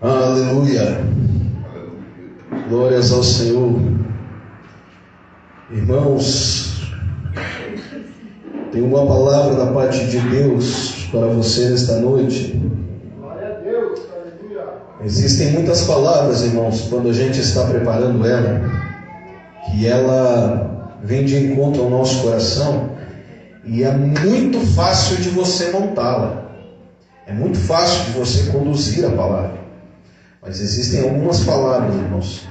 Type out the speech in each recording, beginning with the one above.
Aleluia. Glórias ao Senhor. Irmãos, tem uma palavra da parte de Deus para você nesta noite. Glória a Deus, aleluia. Existem muitas palavras, irmãos, quando a gente está preparando ela, que ela vem de encontro ao nosso coração e é muito fácil de você montá-la. É muito fácil de você conduzir a palavra. Mas existem algumas palavras, irmãos,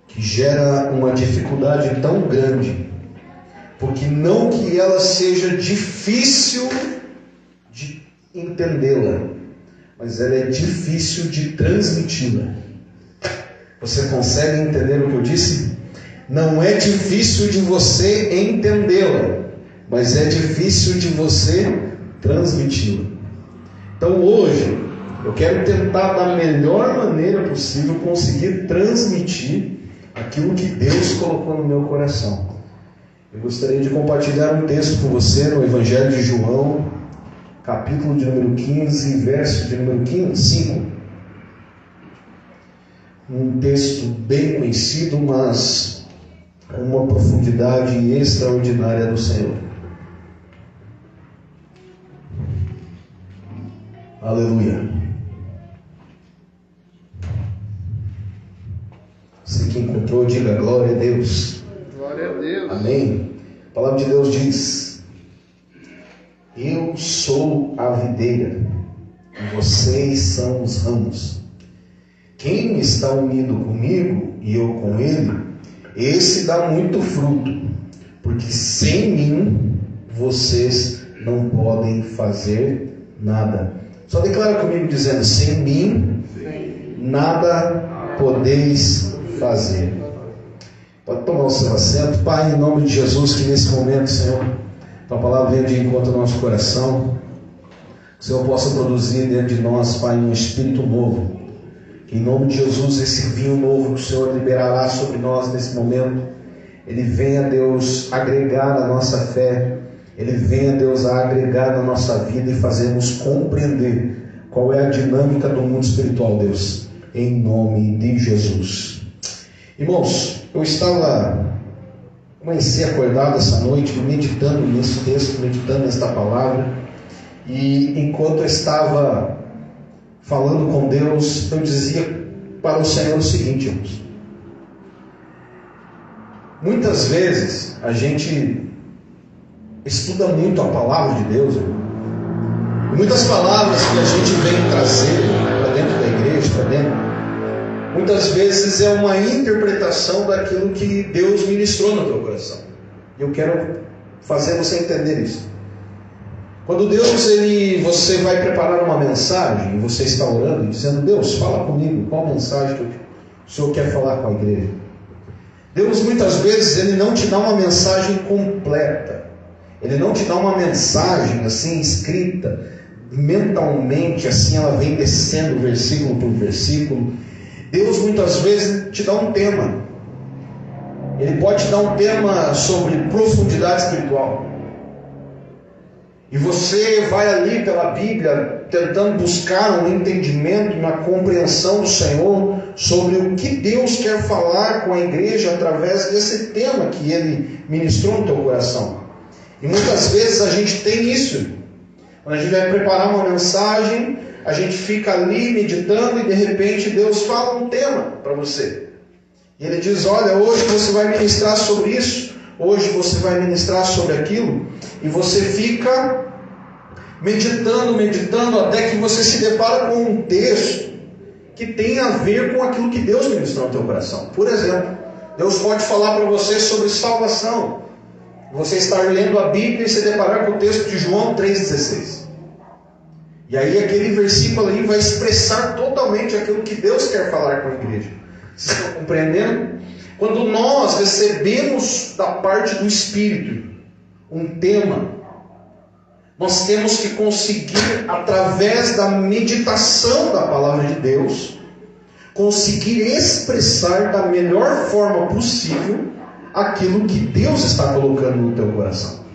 que geram uma dificuldade tão grande, porque não que ela seja difícil de entendê-la, mas ela é difícil de transmiti-la. Você consegue entender o que eu disse? Não é difícil de você entendê-la, mas é difícil de você transmiti-la. Então hoje eu quero tentar da melhor maneira possível conseguir transmitir aquilo que Deus colocou no meu coração. Eu gostaria de compartilhar um texto com você no Evangelho de João, capítulo de número 15, verso de número 5. Um texto bem conhecido, mas com uma profundidade extraordinária do Senhor. Aleluia. Você que encontrou, diga glória a Deus. Glória a Deus. Amém. A palavra de Deus diz: eu sou a videira e vocês são os ramos. Quem está unido comigo e eu com ele, esse dá muito fruto, porque sem mim vocês não podem fazer nada. Só declara comigo dizendo: sem mim nada podeis fazer. Pode tomar o seu assento. Pai, em nome de Jesus, que nesse momento, Senhor, tua palavra venha de encontro ao nosso coração, que o Senhor possa produzir dentro de nós, Pai, um espírito novo. Que em nome de Jesus, esse vinho novo que o Senhor liberará sobre nós nesse momento, ele venha, Deus, agregar na nossa fé, ele venha, Deus, a agregar na nossa vida e fazer-nos compreender qual é a dinâmica do mundo espiritual, Deus, em nome de Jesus. Irmãos, eu comecei acordado essa noite, meditando nesse texto, meditando nesta palavra, e enquanto eu estava falando com Deus, eu dizia para o Senhor o seguinte, irmãos: muitas vezes a gente estuda muito a palavra de Deus, irmão. E muitas palavras que a gente vem trazer para dentro da igreja, para dentro, muitas vezes é uma interpretação daquilo que Deus ministrou no teu coração. E eu quero fazer você entender isso. Quando Deus, você vai preparar uma mensagem, e você está orando e dizendo: Deus, fala comigo, qual mensagem que o Senhor quer falar com a igreja? Deus, muitas vezes, Ele não te dá uma mensagem completa. Ele não te dá uma mensagem assim, escrita, mentalmente, assim, ela vem descendo versículo por versículo. Deus muitas vezes te dá um tema. Ele pode te dar um tema sobre profundidade espiritual. E você vai ali pela Bíblia tentando buscar um entendimento, uma compreensão do Senhor sobre o que Deus quer falar com a igreja através desse tema que Ele ministrou no teu coração. E muitas vezes a gente tem isso. Quando a gente vai preparar uma mensagem, a gente fica ali meditando e de repente Deus fala um tema para você. E Ele diz: olha, hoje você vai ministrar sobre isso, hoje você vai ministrar sobre aquilo. E você fica meditando até que você se depara com um texto que tem a ver com aquilo que Deus ministrou no teu coração. Por exemplo, Deus pode falar para você sobre salvação. Você estar lendo a Bíblia e se deparar com o texto de João 3,16. E aí aquele versículo ali vai expressar totalmente aquilo que Deus quer falar com a igreja. Vocês estão compreendendo? Quando nós recebemos da parte do Espírito um tema, nós temos que conseguir, através da meditação da palavra de Deus, conseguir expressar da melhor forma possível aquilo que Deus está colocando no teu coração.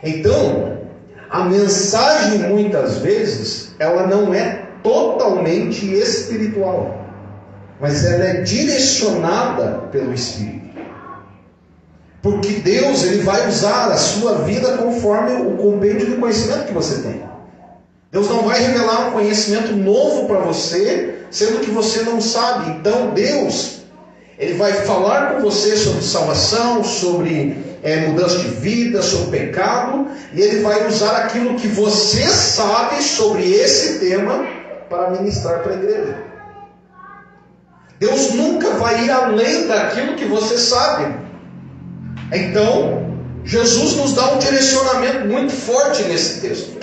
Então, a mensagem muitas vezes, ela não é totalmente espiritual, mas ela é direcionada pelo Espírito. Porque Deus, Ele vai usar a sua vida conforme o compêndio do conhecimento que você tem. Deus não vai revelar um conhecimento novo para você, sendo que você não sabe. Então Deus, Ele vai falar com você sobre salvação, sobre mudança de vida, sobre pecado, e Ele vai usar aquilo que você sabe sobre esse tema para ministrar para a igreja. Deus nunca vai ir além daquilo que você sabe. Então, Jesus nos dá um direcionamento muito forte nesse texto.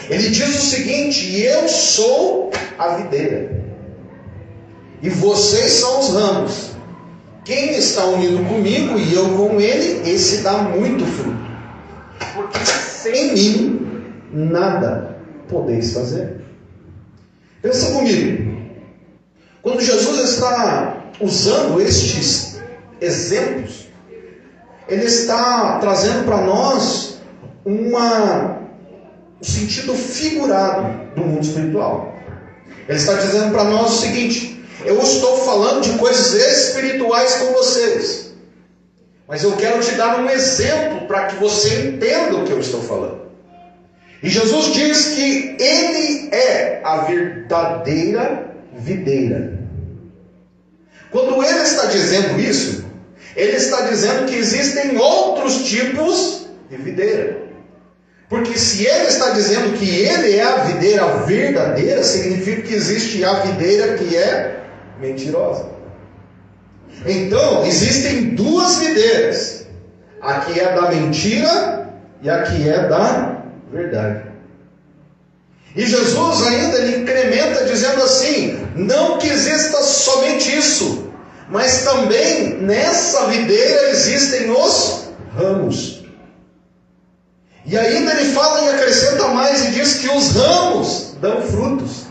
Ele diz o seguinte: eu sou a videira, e vocês são os ramos. Quem está unido comigo e eu com ele, esse dá muito fruto. Porque sem mim, nada podeis fazer. Pensa comigo. Quando Jesus está usando estes exemplos, Ele está trazendo para nós um sentido figurado do mundo espiritual. Ele está dizendo para nós o seguinte: eu estou falando de coisas espirituais com vocês, mas eu quero te dar um exemplo para que você entenda o que eu estou falando. E Jesus diz que Ele é a verdadeira videira. Quando Ele está dizendo isso, Ele está dizendo que existem outros tipos de videira. Porque se Ele está dizendo que Ele é a videira verdadeira, significa que existe a videira que é mentirosa. Então, existem duas videiras. A que é da mentira e a que é da verdade. E Jesus ainda ele incrementa dizendo assim: não que exista somente isso, mas também nessa videira existem os ramos. E ainda ele fala e acrescenta mais e diz que os ramos dão frutos.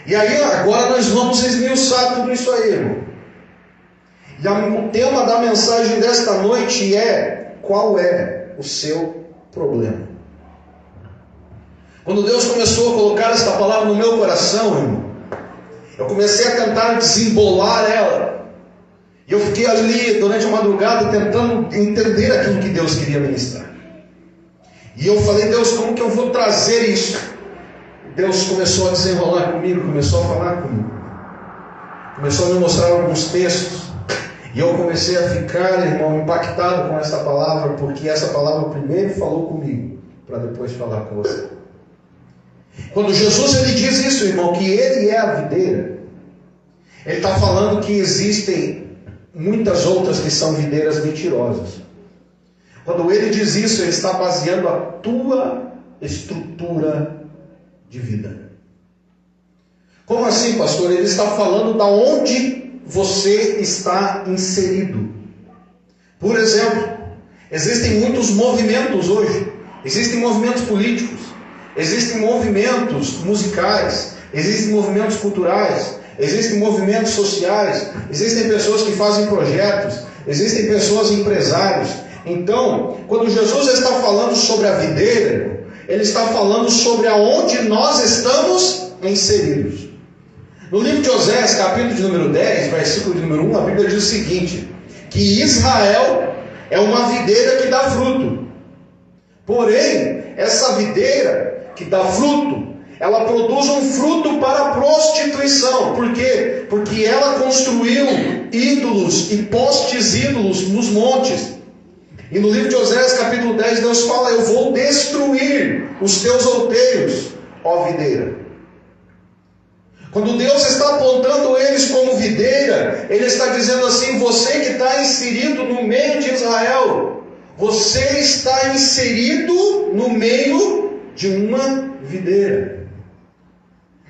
E aí agora nós vamos esmiuçar tudo isso aí, irmão. E o tema da mensagem desta noite é: qual é o seu problema? Quando Deus começou a colocar esta palavra no meu coração, irmão, eu comecei a tentar desembolar ela. E eu fiquei ali durante a madrugada tentando entender aquilo que Deus queria ministrar. E eu falei: Deus, como que eu vou trazer isso? Deus começou a desenrolar comigo, começou a falar comigo. Começou a me mostrar alguns textos. E eu comecei a ficar, irmão, impactado com esta palavra, porque essa palavra primeiro falou comigo, para depois falar com você. Quando Jesus ele diz isso, irmão, que Ele é a videira, Ele está falando que existem muitas outras que são videiras mentirosas. Quando Ele diz isso, Ele está baseando a tua estrutura de vida. Como assim, pastor? Ele está falando da onde você está inserido. Por exemplo, existem muitos movimentos hoje. Existem movimentos políticos, existem movimentos musicais, existem movimentos culturais, existem movimentos sociais, existem pessoas que fazem projetos, existem pessoas empresários. Então, quando Jesus está falando sobre a videira, Ele está falando sobre aonde nós estamos inseridos. No livro de Oséias, capítulo de número 10, versículo de número 1, a Bíblia diz o seguinte: que Israel é uma videira que dá fruto. Porém, essa videira que dá fruto, ela produz um fruto para a prostituição. Por quê? Porque ela construiu ídolos e postes ídolos nos montes. E no livro de Oséias, capítulo 10, Deus fala: eu vou destruir os teus outeiros, ó videira. Quando Deus está apontando eles como videira, Ele está dizendo assim: você que está inserido no meio de Israel, você está inserido no meio de uma videira.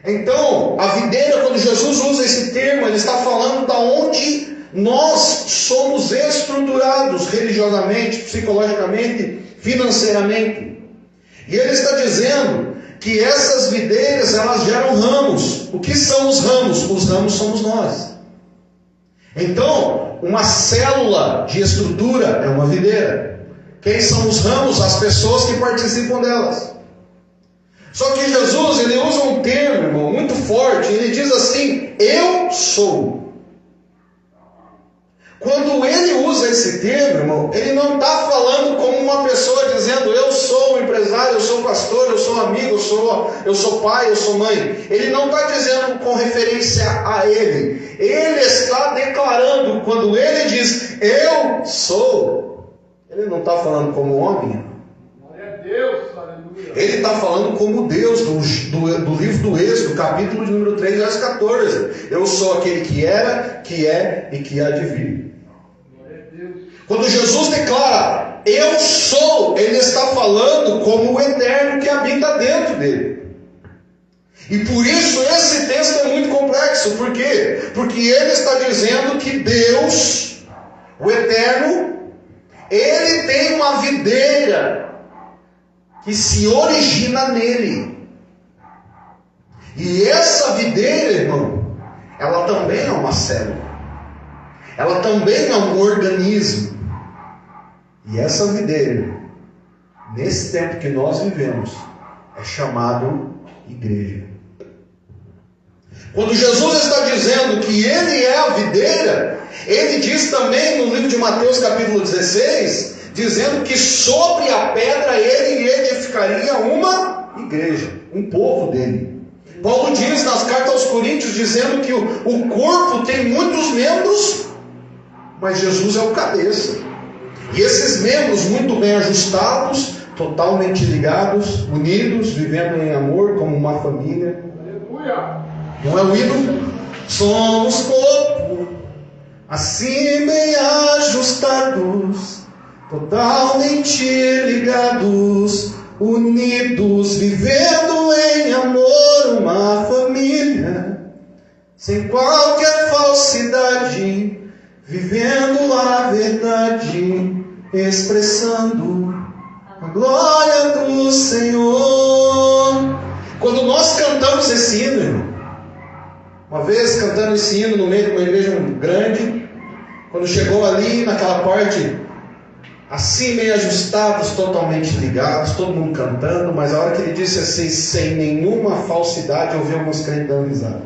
Então, a videira, quando Jesus usa esse termo, Ele está falando da onde nós somos estruturados religiosamente, psicologicamente, financeiramente. E Ele está dizendo que essas videiras, elas geram ramos. O que são os ramos? Os ramos somos nós. Então, uma célula de estrutura é uma videira. Quem são os ramos? As pessoas que participam delas. Só que Jesus, ele usa um termo, irmão, muito forte. Ele diz assim: eu sou. Quando ele usa esse termo, irmão, ele não está falando como uma pessoa dizendo: eu sou um empresário, eu sou pastor, eu sou amigo, eu sou pai, eu sou mãe. Ele não está dizendo com referência a ele. Ele está declarando, quando ele diz eu sou, ele não está falando como homem. Glória a Deus, aleluia. Ele está falando como Deus, do livro do Êxodo, capítulo de número 3, verso 14. Eu sou aquele que era, que é e que há de vir. Quando Jesus declara eu sou, ele está falando como o eterno que habita dentro dele. E por isso esse texto é muito complexo. Por quê? Porque ele está dizendo que Deus, o eterno, ele tem uma videira que se origina nele. E essa videira, irmão, ela também é uma célula. Ela também é um organismo. E essa videira, nesse tempo que nós vivemos, é chamado igreja. Quando Jesus está dizendo que ele é a videira, ele diz também no livro de Mateus capítulo 16, dizendo que sobre a pedra ele edificaria uma igreja, um povo dele. Paulo diz nas cartas aos Coríntios, dizendo que o corpo tem muitos membros, mas Jesus é o cabeça. E esses membros muito bem ajustados, totalmente ligados, unidos, vivendo em amor como uma família. Aleluia. Não é o hino? Somos corpo, assim bem ajustados, totalmente ligados, unidos, vivendo em amor uma família, sem qualquer falsidade, vivendo a verdade, expressando a glória do Senhor. Quando nós cantamos esse hino, irmão, uma vez cantando esse hino no meio de uma igreja grande, quando chegou ali naquela parte, assim meio ajustados, totalmente ligados, todo mundo cantando, mas a hora que ele disse assim, sem nenhuma falsidade, eu vi alguns crentes dando risada.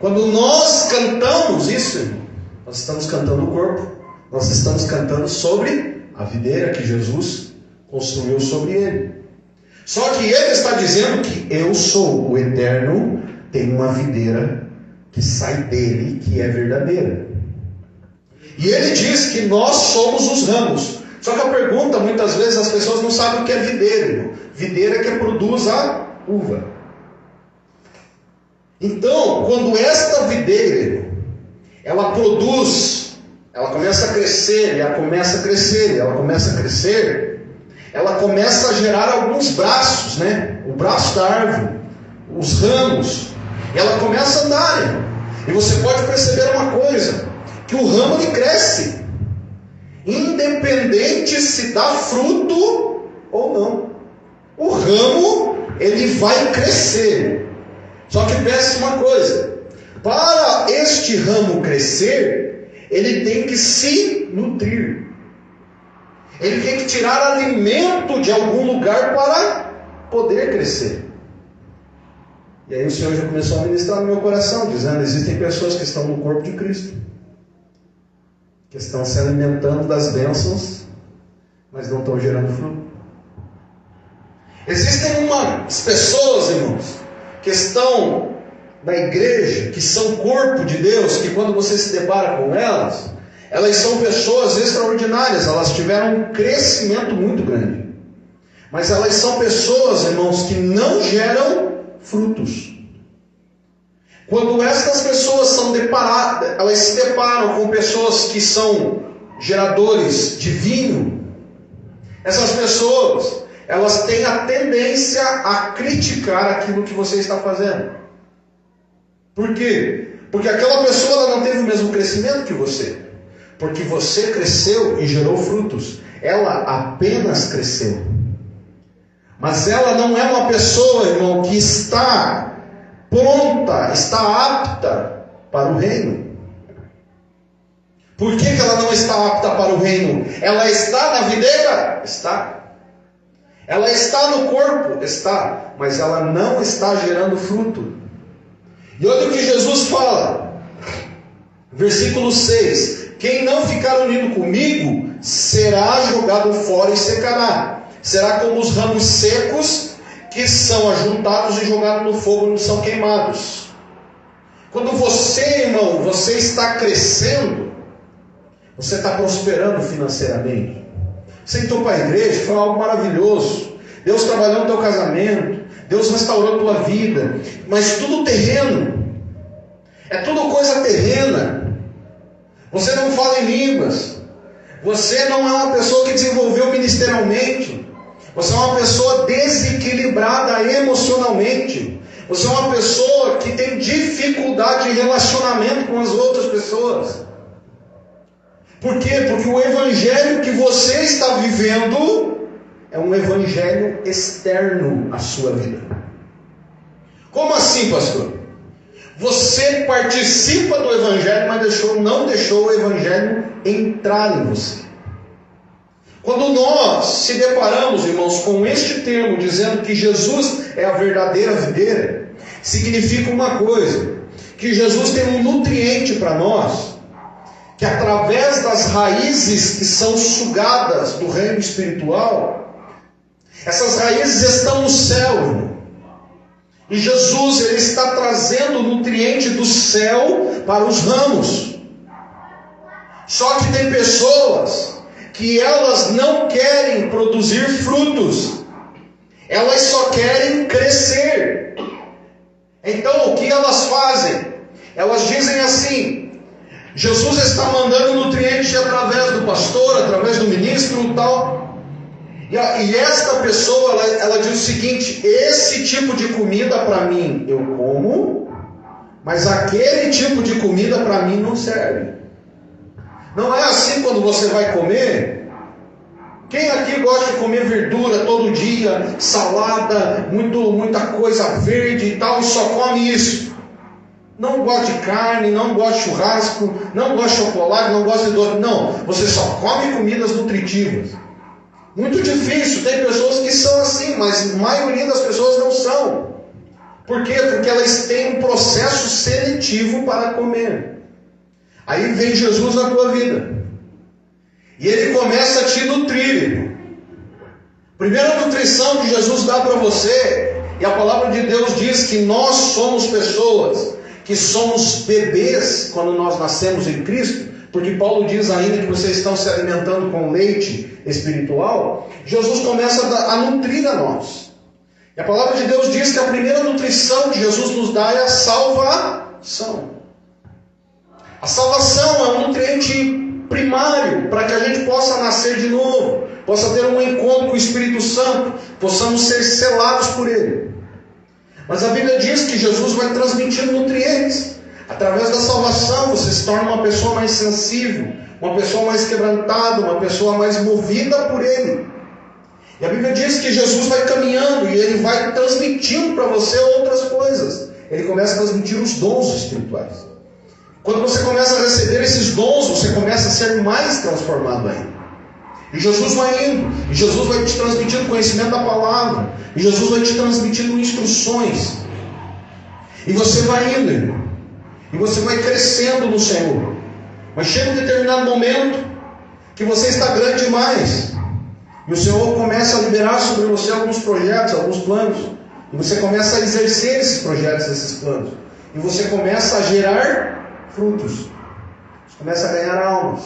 Quando nós cantamos isso, irmão, nós estamos cantando o corpo, nós estamos cantando sobre a videira que Jesus construiu sobre ele. Só que ele está dizendo que eu sou o eterno, tem uma videira que sai dele, que é verdadeira. E ele diz que nós somos os ramos. Só que a pergunta, muitas vezes as pessoas não sabem o que é videira, irmão. Videira é que produz a uva. Então, quando esta videira, ela produz, ela começa a crescer, ela começa a crescer, ela começa a crescer, ela começa a gerar alguns braços, né? O braço da árvore, os ramos, e ela começa a andar, irmão. E você pode perceber uma coisa, que o ramo ele cresce, independente se dá fruto ou não. O ramo ele vai crescer. Só que pense uma coisa, para este ramo crescer, ele tem que se nutrir. Ele tem que tirar alimento de algum lugar para poder crescer. E aí o Senhor já começou a ministrar no meu coração, dizendo, existem pessoas que estão no corpo de Cristo, que estão se alimentando das bênçãos, mas não estão gerando fruto. Existem umas pessoas, irmãos, que estão na igreja, que são corpo de Deus, que quando você se depara com elas, elas são pessoas extraordinárias, elas tiveram um crescimento muito grande. Mas elas são pessoas, irmãos, que não geram frutos. Quando estas pessoas são deparadas, elas se deparam com pessoas que são geradores de vinho, essas pessoas, elas têm a tendência a criticar aquilo que você está fazendo. Por quê? Porque aquela pessoa ela não teve o mesmo crescimento que você. Porque você cresceu e gerou frutos. Ela apenas cresceu. Mas ela não é uma pessoa, irmão, que está pronta, está apta para o reino. Por que ela não está apta para o reino? Ela está na videira? Está. Ela está no corpo, está, mas ela não está gerando fruto. E olha o que Jesus fala, versículo 6: quem não ficar unido comigo será jogado fora e secará. Será como os ramos secos que são ajuntados e jogados no fogo e não são queimados. Quando você, irmão, você está crescendo, você está prosperando financeiramente. Você entrou para a igreja, foi algo maravilhoso. Deus trabalhou no teu casamento, Deus restaurou a tua vida, mas tudo terreno, é tudo coisa terrena. Você não fala em línguas, você não é uma pessoa que desenvolveu ministerialmente, você é uma pessoa desequilibrada emocionalmente, você é uma pessoa que tem dificuldade de relacionamento com as outras pessoas. Por quê? Porque o evangelho que você está vivendo é um evangelho externo à sua vida. Como assim, pastor? Você participa do evangelho, mas não deixou o evangelho entrar em você. Quando nós se deparamos, irmãos, com este termo, dizendo que Jesus é a verdadeira videira, significa uma coisa, que Jesus tem um nutriente para nós, que através das raízes que são sugadas do reino espiritual, essas raízes estão no céu, irmão. E Jesus, ele está trazendo o nutriente do céu para os ramos. Só que tem pessoas que elas não querem produzir frutos, elas só querem crescer. Então o que elas fazem? Elas dizem assim: Jesus está mandando nutrientes através do pastor, através do ministro e tal. E esta pessoa, ela diz o seguinte: esse tipo de comida para mim eu como, mas aquele tipo de comida para mim não serve. Não é assim quando você vai comer? Quem aqui gosta de comer verdura todo dia, salada, muita coisa verde e tal, e só come isso? Não gosta de carne, não gosta de churrasco, não gosta de chocolate, não gosta de doce. Não, você só come comidas nutritivas. Muito difícil, tem pessoas que são assim, mas a maioria das pessoas não são. Por quê? Porque elas têm um processo seletivo para comer. Aí vem Jesus na tua vida, e Ele começa a te nutrir. Primeira nutrição que Jesus dá para você, e a palavra de Deus diz que nós somos pessoas que somos bebês quando nós nascemos em Cristo, porque Paulo diz ainda que vocês estão se alimentando com leite espiritual. Jesus começa a nutrir a nós. E a palavra de Deus diz que a primeira nutrição que Jesus nos dá é a salvação. A salvação é um nutriente primário para que a gente possa nascer de novo, possa ter um encontro com o Espírito Santo, possamos ser selados por Ele. Mas a Bíblia diz que Jesus vai transmitindo nutrientes. Através da salvação você se torna uma pessoa mais sensível, uma pessoa mais quebrantada, uma pessoa mais movida por Ele. E a Bíblia diz que Jesus vai caminhando e Ele vai transmitindo para você outras coisas. Ele começa a transmitir os dons espirituais. Quando você começa a receber esses dons, você começa a ser mais transformado ainda. E Jesus vai indo, e Jesus vai te transmitindo conhecimento da palavra, e Jesus vai te transmitindo instruções. E você vai indo, irmão. E você vai crescendo no Senhor. Mas chega um determinado momento que você está grande demais. E o Senhor começa a liberar sobre você alguns projetos, alguns planos. E você começa a exercer esses projetos, esses planos. E você começa a gerar frutos. Você começa a ganhar almas.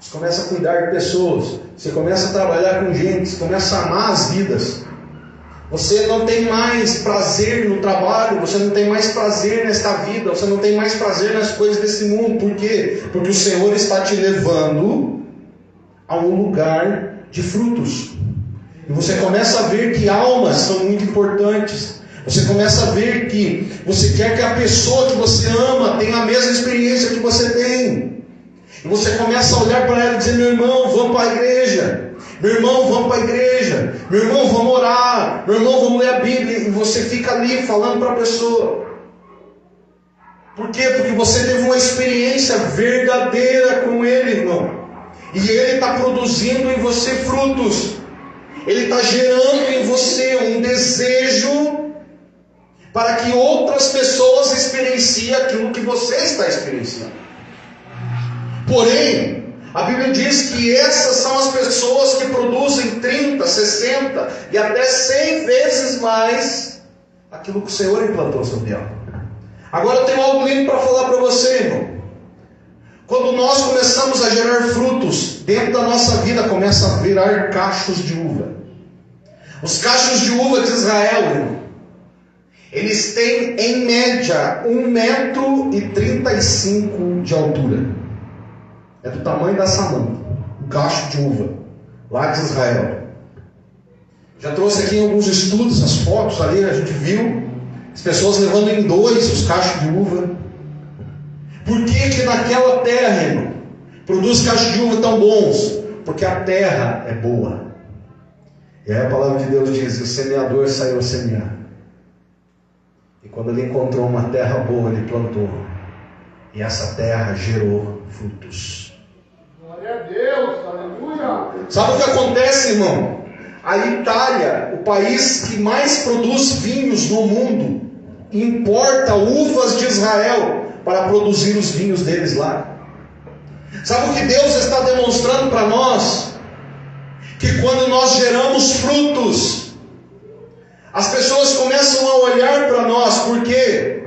Você começa a cuidar de pessoas. Você começa a trabalhar com gente. Você começa a amar as vidas. Você não tem mais prazer no trabalho. Você não tem mais prazer nesta vida. Você não tem mais prazer nas coisas desse mundo. Por quê? Porque o Senhor está te levando a um lugar de frutos. E você começa a ver que almas são muito importantes. Você começa a ver que você quer que a pessoa que você ama tenha a mesma experiência que você tem. E você começa a olhar para ela e dizer: meu irmão, vamos para a igreja. Meu irmão, vamos para a igreja. Meu irmão, vamos orar. Meu irmão, vamos ler a Bíblia. E você fica ali falando para a pessoa. Por quê? Porque você teve uma experiência verdadeira com Ele, irmão. E Ele está produzindo em você frutos. ele está gerando em você um desejo para que outras pessoas experienciem aquilo que você está experienciando. Porém, a Bíblia diz que essas são as pessoas que produzem 30, 60 e até 100 vezes mais aquilo que o Senhor implantou sobre ela. Agora eu tenho algo lindo para falar para você, irmão. Quando nós começamos a gerar frutos, dentro da nossa vida começa a virar cachos de uva. Os cachos de uva de Israel, irmão, eles têm em média 1,35 m de altura. É do tamanho dessa mão, um cacho de uva, lá de Israel. Já trouxe aqui em alguns estudos as fotos ali, a gente viu as pessoas levando em 2 os cachos de uva. Por que naquela terra, irmão, produz cachos de uva tão bons? Porque a terra é boa. E aí a palavra de Deus diz: o semeador saiu a semear. E quando ele encontrou uma terra boa, ele plantou. E essa terra gerou frutos. Glória a Deus, aleluia. Sabe o que acontece, irmão? A Itália, o país que mais produz vinhos no mundo, importa uvas de Israel para produzir os vinhos deles lá. Sabe o que Deus está demonstrando para nós? Que quando nós geramos frutos, as pessoas começam a olhar para nós. Por quê?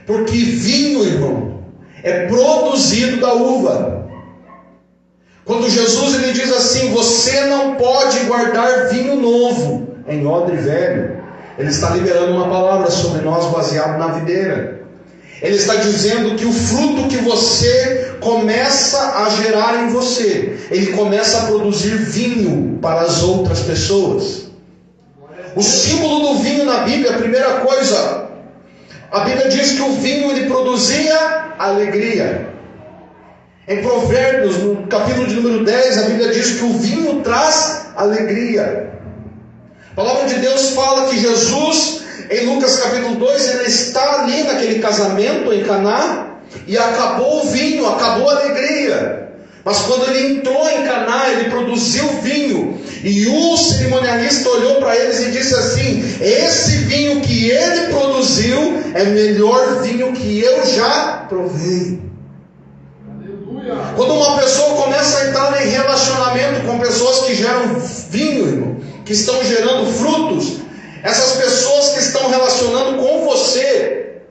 Porque vinho, irmão, é produzido da uva. Quando Jesus ele diz assim: você não pode guardar vinho novo em odre velho, ele está liberando uma palavra sobre nós baseado na videira. Ele está dizendo que o fruto que você começa a gerar em você, ele começa a produzir vinho para as outras pessoas. O símbolo do vinho na Bíblia, a primeira coisa, a Bíblia diz que o vinho ele produzia alegria. Em Provérbios, no capítulo de número 10, a Bíblia diz que o vinho traz alegria. A palavra de Deus fala que Jesus, em Lucas capítulo 2, ele está ali naquele casamento em Caná, e acabou o vinho, acabou a alegria. Mas quando ele entrou em Caná, ele produziu vinho, e o cerimonialista olhou para eles e disse assim: esse vinho que ele produziu é o melhor vinho que eu já provei. Aleluia. Quando uma pessoa começa a entrar em relacionamento com pessoas que geram vinho, irmão, que estão gerando frutos, essas pessoas que estão relacionando com você,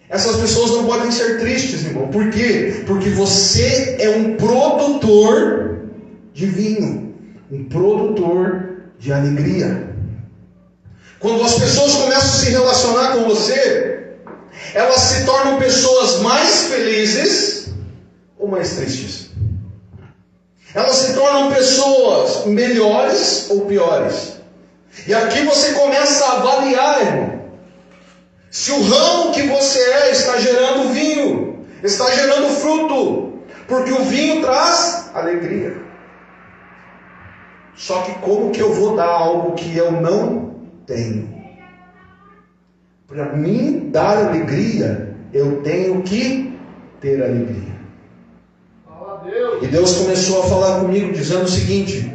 essas pessoas não podem ser tristes, irmão. Por quê? Porque você é um produtor de vinho, um produtor de alegria. Quando as pessoas começam a se relacionar com você, elas se tornam pessoas mais felizes ou mais tristes. Elas se tornam pessoas melhores ou piores. E aqui você começa a avaliar, irmão, se o ramo que você é está gerando vinho, está gerando fruto, porque o vinho traz alegria. Só que como que eu vou dar algo que eu não tenho? Para mim dar alegria, eu tenho que ter alegria. Fala a Deus. E Deus começou a falar comigo dizendo o seguinte: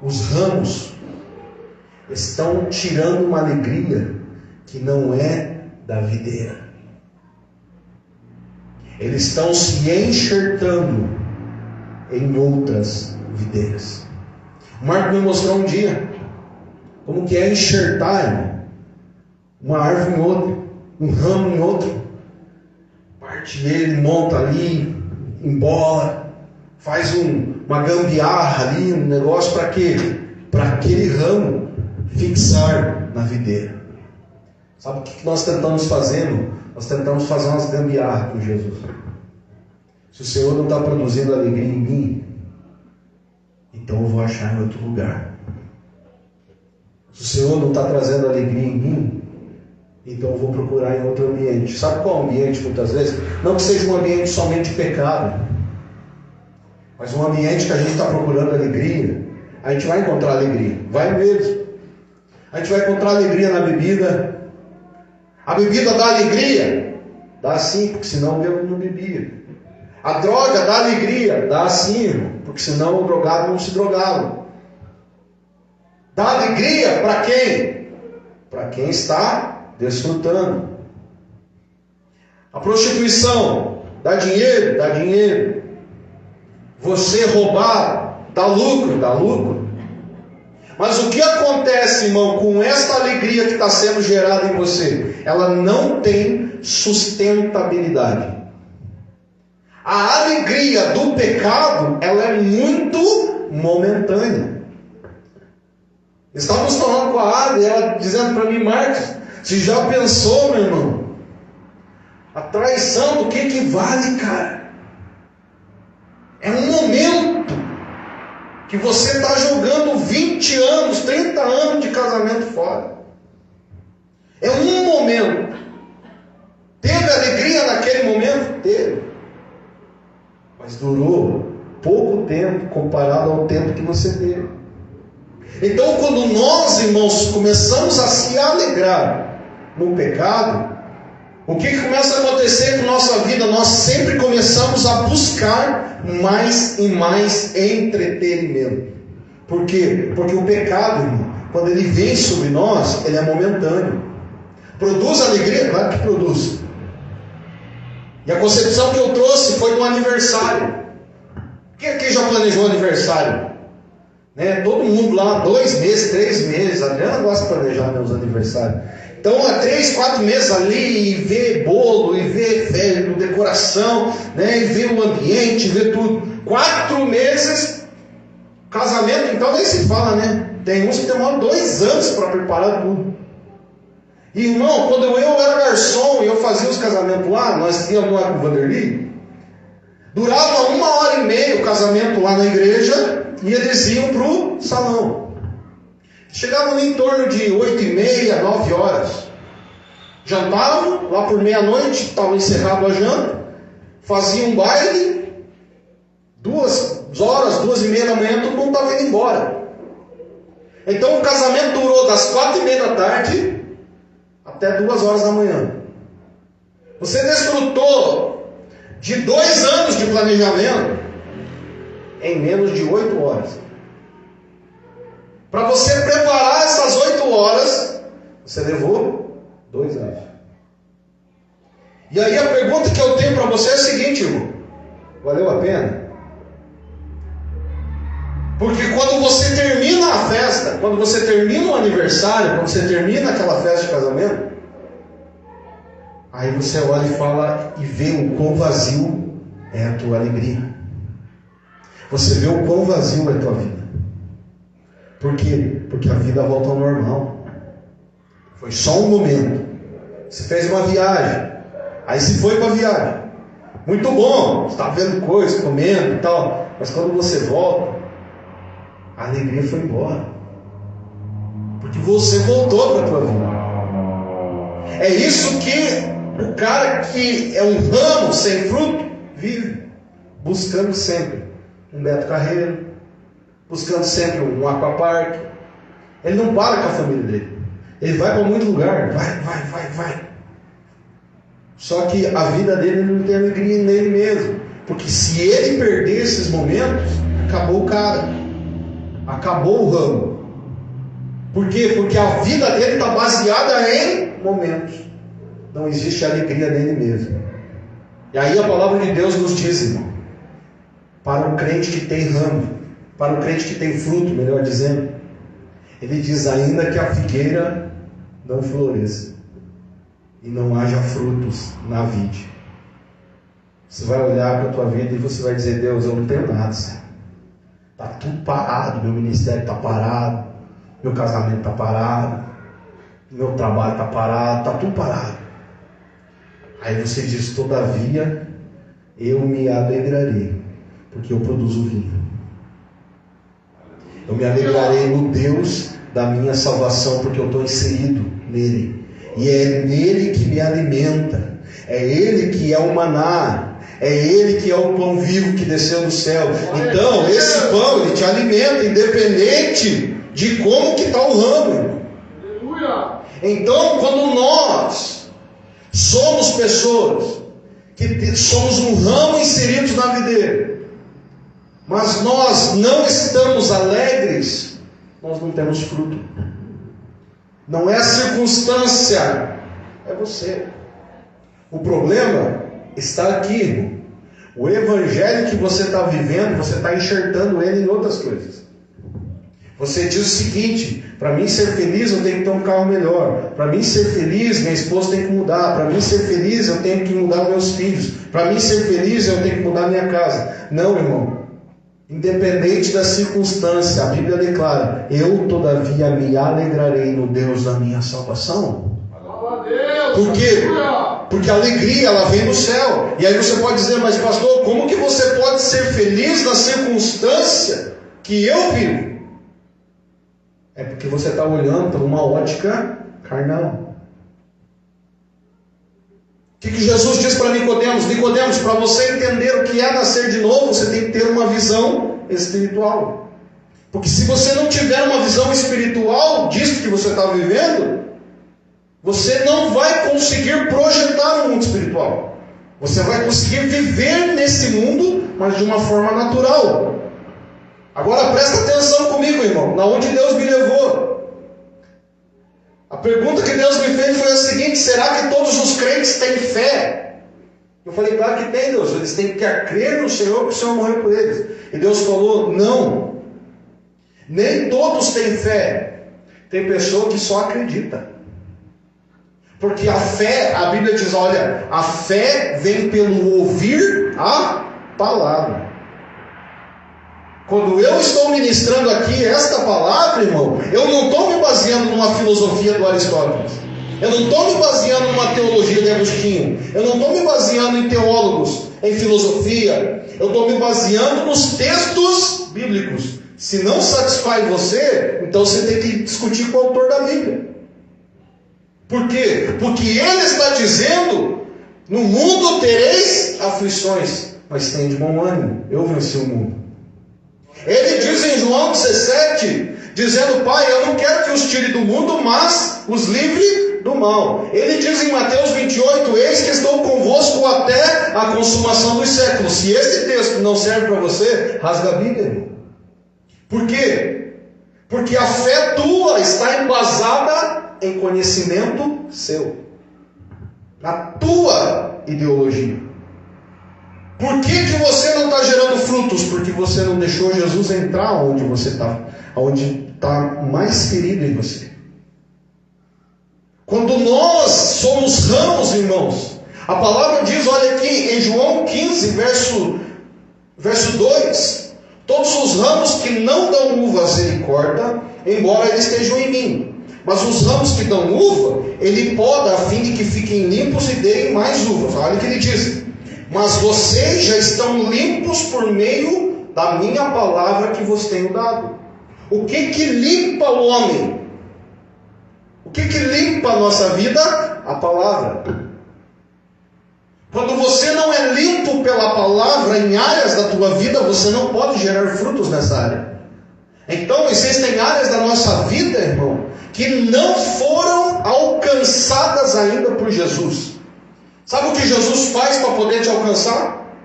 os ramos estão tirando uma alegria que não é da videira. Eles estão se enxertando em outras videiras. O Marco me mostrou um dia como que é enxertar, irmão, uma árvore em outra, um ramo em outro. Parte ele, monta ali, embola, faz uma gambiarra ali, um negócio para quê? Para aquele ramo fixar na videira. Sabe o que nós tentamos fazer, irmão? Nós tentamos fazer umas gambiarras com Jesus. Se o Senhor não está produzindo alegria em mim, então eu vou achar em outro lugar. Se o Senhor não está trazendo alegria em mim, então eu vou procurar em outro ambiente. Sabe qual ambiente muitas vezes? Não que seja um ambiente somente de pecado, mas um ambiente que a gente está procurando alegria. A gente vai encontrar alegria, vai mesmo. A gente vai encontrar alegria na bebida. A bebida dá alegria? Dá sim, porque senão eu não bebia. A droga dá alegria? Dá sim, irmão, porque senão o drogado não se drogava. Dá alegria para quem? Para quem está desfrutando. A prostituição dá dinheiro? Dá dinheiro. Você roubar dá lucro? Dá lucro. Mas o que acontece, irmão, com esta alegria que está sendo gerada em você? Ela não tem sustentabilidade. A alegria do pecado, ela é muito momentânea. Estávamos falando com a Ada, e ela dizendo para mim: Marcos, você já pensou, meu irmão? A traição, o que vale, cara? É um momento que você está jogando 20 anos, 30 anos de casamento fora. É um momento. Teve alegria naquele momento? Teve. Mas durou pouco tempo comparado ao tempo que você teve. Então, quando nós, irmãos, começamos a se alegrar no pecado, o que começa a acontecer com nossa vida? Nós sempre começamos a buscar mais e mais entretenimento. Por quê? Porque o pecado, irmão, quando ele vem sobre nós, ele é momentâneo. Produz alegria? Claro que produz. E a concepção que eu trouxe foi do aniversário. Quem aqui já planejou aniversário? Né? Todo mundo lá, 2 meses, 3 meses. A Adriana gosta de planejar meus aniversários. Então, há 3, 4 meses ali, e ver bolo, e ver decoração, né? E ver o ambiente, ver tudo. 4 meses, casamento, então nem se fala, né? Tem uns que demoram 2 anos para preparar tudo. E, irmão, quando eu era garçom e eu fazia os casamentos lá, nós íamos lá com o Vanderlei, durava 1h30 o casamento lá na igreja, e eles iam para o salão. Chegavam em torno de 8h30, 9 horas. Jantavam, lá por meia-noite, estava encerrado a janta, faziam um baile, 2 horas, 2h30 da manhã, todo mundo estava indo embora. Então o casamento durou das 4h30 da tarde até 2 horas da manhã. Você desfrutou de 2 anos de planejamento em menos de 8 horas. Para você preparar essas 8 horas, você levou 2 anos. E aí a pergunta que eu tenho para você é a seguinte, irmão: valeu a pena? Porque quando você termina a festa, quando você termina o aniversário, quando você termina aquela festa de casamento, aí você olha e fala e vê o quão vazio é a tua alegria. Você vê o quão vazio é a tua vida. Por quê? Porque a vida volta ao normal. Foi só um momento. Você fez uma viagem, aí se foi para a viagem. Muito bom, você está vendo coisas, comendo e tal. Mas quando você volta, a alegria foi embora. Porque você voltou para a tua vida. É isso que o cara que é um ramo sem fruto vive. Buscando sempre um Beto Carreiro, buscando sempre um aquapark. Ele não para com a família dele. Ele vai para muito lugar. Vai. Só que a vida dele não tem alegria nele mesmo. Porque se ele perder esses momentos, acabou o cara. Acabou o ramo. Por quê? Porque a vida dele está baseada em momentos. Não existe alegria nele mesmo. E aí a palavra de Deus nos diz, irmão, para um crente que tem ramo, para um crente que tem fruto, melhor dizendo, ele diz: ainda que a figueira não floresça e não haja frutos na vide, você vai olhar para a tua vida e você vai dizer: Deus, eu não tenho nada, Senhor. Está tudo parado, meu ministério está parado, meu casamento está parado, meu trabalho está parado, está tudo parado. Aí você diz: todavia eu me alegrarei, porque eu produzo vinho. Eu me alegrarei no Deus da minha salvação, porque eu estou inserido nele. E é nele que me alimenta. É ele que é o maná. É ele que é o pão vivo que desceu do céu. Então, esse pão, ele te alimenta, independente de como que está o ramo. Então, quando nós somos pessoas que somos um ramo inseridos na videira, mas nós não estamos alegres, nós não temos fruto. Não é a circunstância, é você. O problema está aqui, irmão. O evangelho que você está vivendo, você está enxertando ele em outras coisas. Você diz o seguinte: para mim ser feliz eu tenho que ter um carro melhor. Para mim ser feliz, minha esposa tem que mudar. Para mim ser feliz eu tenho que mudar meus filhos. Para mim ser feliz eu tenho que mudar minha casa. Não, irmão. Independente da circunstância, a Bíblia declara: eu todavia me alegrarei no Deus da minha salvação. Por quê? Porque a alegria, ela vem do céu. E aí você pode dizer: mas pastor, como que você pode ser feliz na circunstância que eu vivo? É porque você está olhando por uma ótica carnal. O que Jesus diz para Nicodemos? Nicodemos, para você entender o que é nascer de novo, você tem que ter uma visão espiritual. Porque se você não tiver uma visão espiritual disso que você está vivendo, você não vai conseguir projetar no mundo espiritual. Você vai conseguir viver nesse mundo, mas de uma forma natural. Agora presta atenção comigo, irmão, na onde Deus me levou. A pergunta que Deus me fez foi a seguinte: será que todos os crentes têm fé? Eu falei: claro que tem, Deus. Eles têm que crer no Senhor, que o Senhor morreu por eles. E Deus falou: não. Nem todos têm fé. Tem pessoa que só acredita. Porque a fé, a Bíblia diz: olha, a fé vem pelo ouvir a palavra. Quando eu estou ministrando aqui esta palavra, irmão, eu não estou me baseando numa filosofia do Aristóteles. Eu não estou me baseando numa teologia de Agostinho. Eu não estou me baseando em teólogos, em filosofia. Eu estou me baseando nos textos bíblicos. Se não satisfaz você, então você tem que discutir com o autor da Bíblia. Por quê? Porque ele está dizendo: no mundo tereis aflições, mas tem de bom ânimo, eu venci o mundo. Ele diz em João 17, dizendo: Pai, eu não quero que os tire do mundo, mas os livre do mal. Ele diz em Mateus 28, eis que estou convosco até a consumação dos séculos. Se esse texto não serve para você, rasga a Bíblia, irmão. Por quê? Porque a fé tua está embasada em conhecimento seu, na tua ideologia. Por que você não está gerando frutos? Porque você não deixou Jesus entrar onde você está, onde está mais querido em você. Quando nós somos ramos, irmãos, a palavra diz, olha aqui em João 15, verso 2: todos os ramos que não dão uvas ele corta, embora eles estejam em mim. Mas os ramos que dão uva, ele poda a fim de que fiquem limpos e deem mais uvas. Olha o que ele diz: mas vocês já estão limpos por meio da minha palavra que vos tenho dado. O que limpa o homem? O que limpa a nossa vida? A palavra. Quando você não é limpo pela palavra em áreas da tua vida, você não pode gerar frutos nessa área. Então existem áreas da nossa vida, irmão, que não foram alcançadas ainda por Jesus. Sabe o que Jesus faz para poder te alcançar?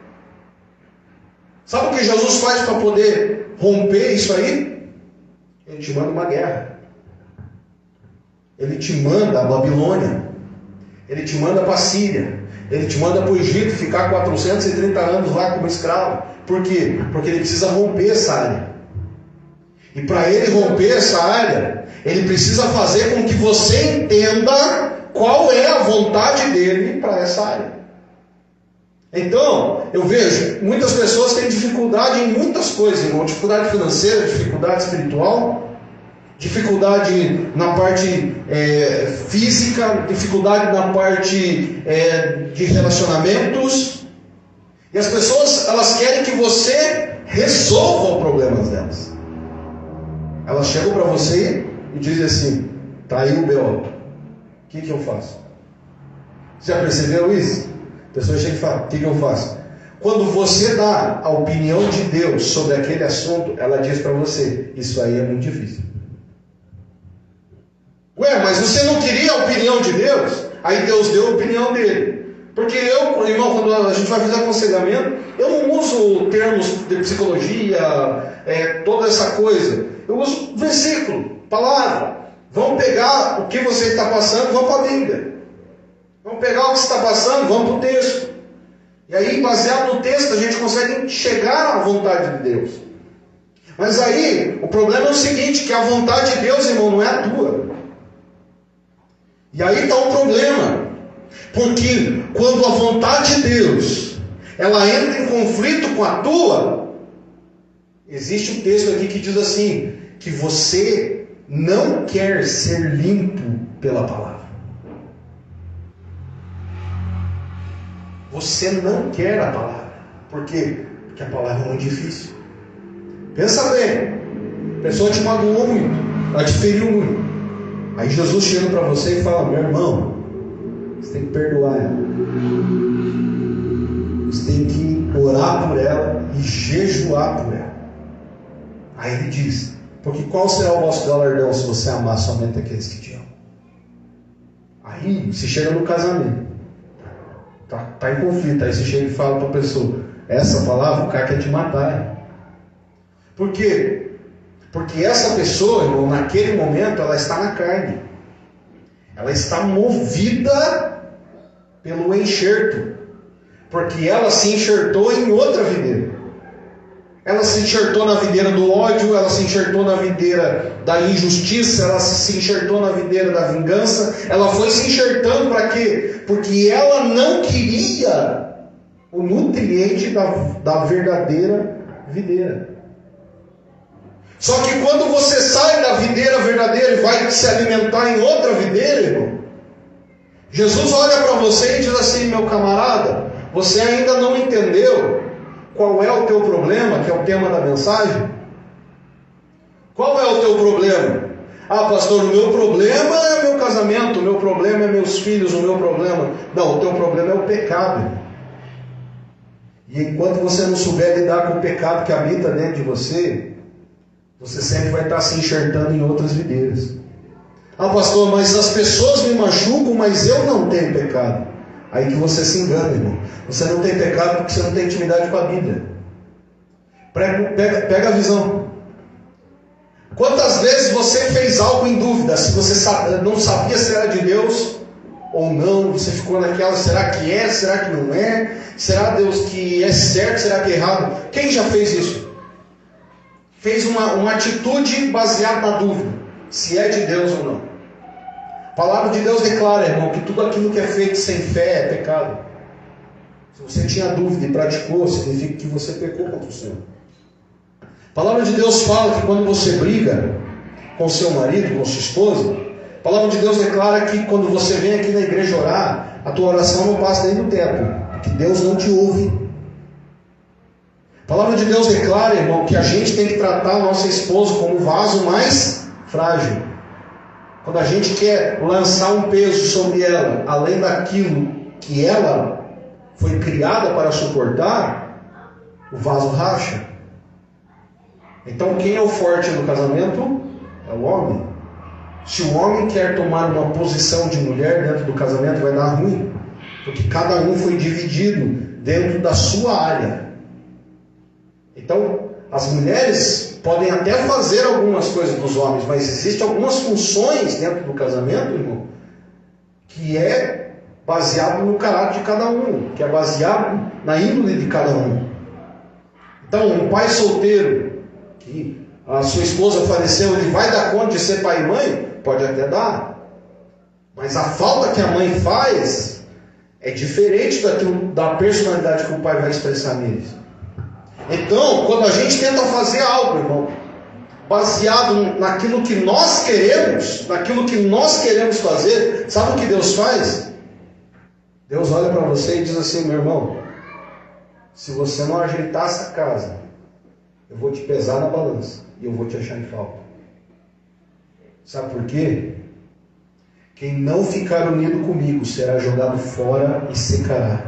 Sabe o que Jesus faz para poder romper isso aí? Ele te manda uma guerra. Ele te manda a Babilônia. Ele te manda para a Síria. Ele te manda para o Egito ficar 430 anos lá como escravo. Por quê? Porque ele precisa romper essa área. E para ele romper essa área, ele precisa fazer com que você entenda qual é a vontade dele para essa área. Então, eu vejo, muitas pessoas têm dificuldade em muitas coisas, irmão. Dificuldade financeira, dificuldade espiritual, dificuldade na parte física, dificuldade na parte de relacionamentos. E as pessoas, elas querem que você resolva os problemas delas. Elas chegam para você e dizem assim: tá aí o B.O. O que eu faço? Você já percebeu isso? A pessoa chega e fala: o que eu faço? Quando você dá a opinião de Deus sobre aquele assunto, ela diz para você: isso aí é muito difícil. Ué, mas você não queria a opinião de Deus? Aí Deus deu a opinião dele. Porque eu, irmão, quando a gente vai fazer aconselhamento, eu não uso termos de psicologia, toda essa coisa. Eu uso versículo, palavra. Vamos pegar o que você está passando, vamos para a Bíblia. Vamos pegar o que você está passando, vamos para o texto. E aí, baseado no texto, a gente consegue chegar à vontade de Deus. Mas aí, o problema é o seguinte, que a vontade de Deus, irmão, não é a tua. E aí está o problema. Porque quando a vontade de Deus, ela entra em conflito com a tua, existe um texto aqui que diz assim, que você não quer ser limpo pela palavra. Você não quer a palavra. Por quê? Porque a palavra é muito difícil. Pensa bem. A pessoa te magoou muito. Ela te feriu muito. Aí Jesus chega para você e fala, meu irmão, você tem que perdoar ela. Você tem que orar por ela e jejuar por ela. Aí ele diz, porque qual será o vosso galardão se você amar somente aqueles que te amam? Aí você chega no casamento. Tá em conflito. Aí você chega e fala para a pessoa, essa palavra o cara quer te matar. Por quê? Porque essa pessoa, irmão, naquele momento, ela está na carne. Ela está movida pelo enxerto. Porque ela se enxertou em outra videira. Ela se enxertou na videira do ódio, ela se enxertou na videira da injustiça, ela se enxertou na videira da vingança. Ela foi se enxertando para quê? Porque ela não queria o nutriente da verdadeira videira. Só que quando você sai da videira verdadeira e vai se alimentar em outra videira, irmão, Jesus olha para você e diz assim, meu camarada, você ainda não entendeu qual é o teu problema, que é o tema da mensagem? Qual é o teu problema? Ah, pastor, o meu problema é meu casamento, o meu problema é meus filhos, o meu problema... Não, o teu problema é o pecado, irmão. E enquanto você não souber lidar com o pecado que habita dentro de você, você sempre vai estar se enxertando em outras videiras. Ah, pastor, mas as pessoas me machucam, mas eu não tenho pecado. Aí que você se engana, irmão. Você não tem pecado porque você não tem intimidade com a Bíblia. Pega a visão. Quantas vezes você fez algo em dúvida, se você não sabia se era de Deus ou não, você ficou naquela, será que é, será que não é? Será Deus que é certo, será que é errado? Quem já fez isso? Fez uma atitude baseada na dúvida, se é de Deus ou não. A palavra de Deus declara, irmão, que tudo aquilo que é feito sem fé é pecado. Se você tinha dúvida e praticou, significa que você pecou contra o Senhor. A palavra de Deus fala que quando você briga com seu marido, com sua esposa, a palavra de Deus declara que quando você vem aqui na igreja orar, a tua oração não passa nem do teto, porque Deus não te ouve. A palavra de Deus declara, irmão, que a gente tem que tratar a nossa esposa como o vaso mais frágil. Quando a gente quer lançar um peso sobre ela, além daquilo que ela foi criada para suportar, o vaso racha. Então quem é o forte no casamento? É o homem. Se o homem quer tomar uma posição de mulher dentro do casamento, vai dar ruim. Porque cada um foi dividido dentro da sua área. Então, as mulheres podem até fazer algumas coisas dos homens, mas existem algumas funções dentro do casamento, irmão, que é baseado no caráter de cada um, que é baseado na índole de cada um. Então, um pai solteiro, que a sua esposa faleceu, ele vai dar conta de ser pai e mãe? Pode até dar. Mas a falta que a mãe faz é diferente da personalidade que o pai vai expressar neles. Então, quando a gente tenta fazer algo, irmão, baseado naquilo que nós queremos fazer, sabe o que Deus faz? Deus olha para você e diz assim, meu irmão, se você não ajeitar essa casa, eu vou te pesar na balança e eu vou te achar em falta. Sabe por quê? Quem não ficar unido comigo será jogado fora e secará,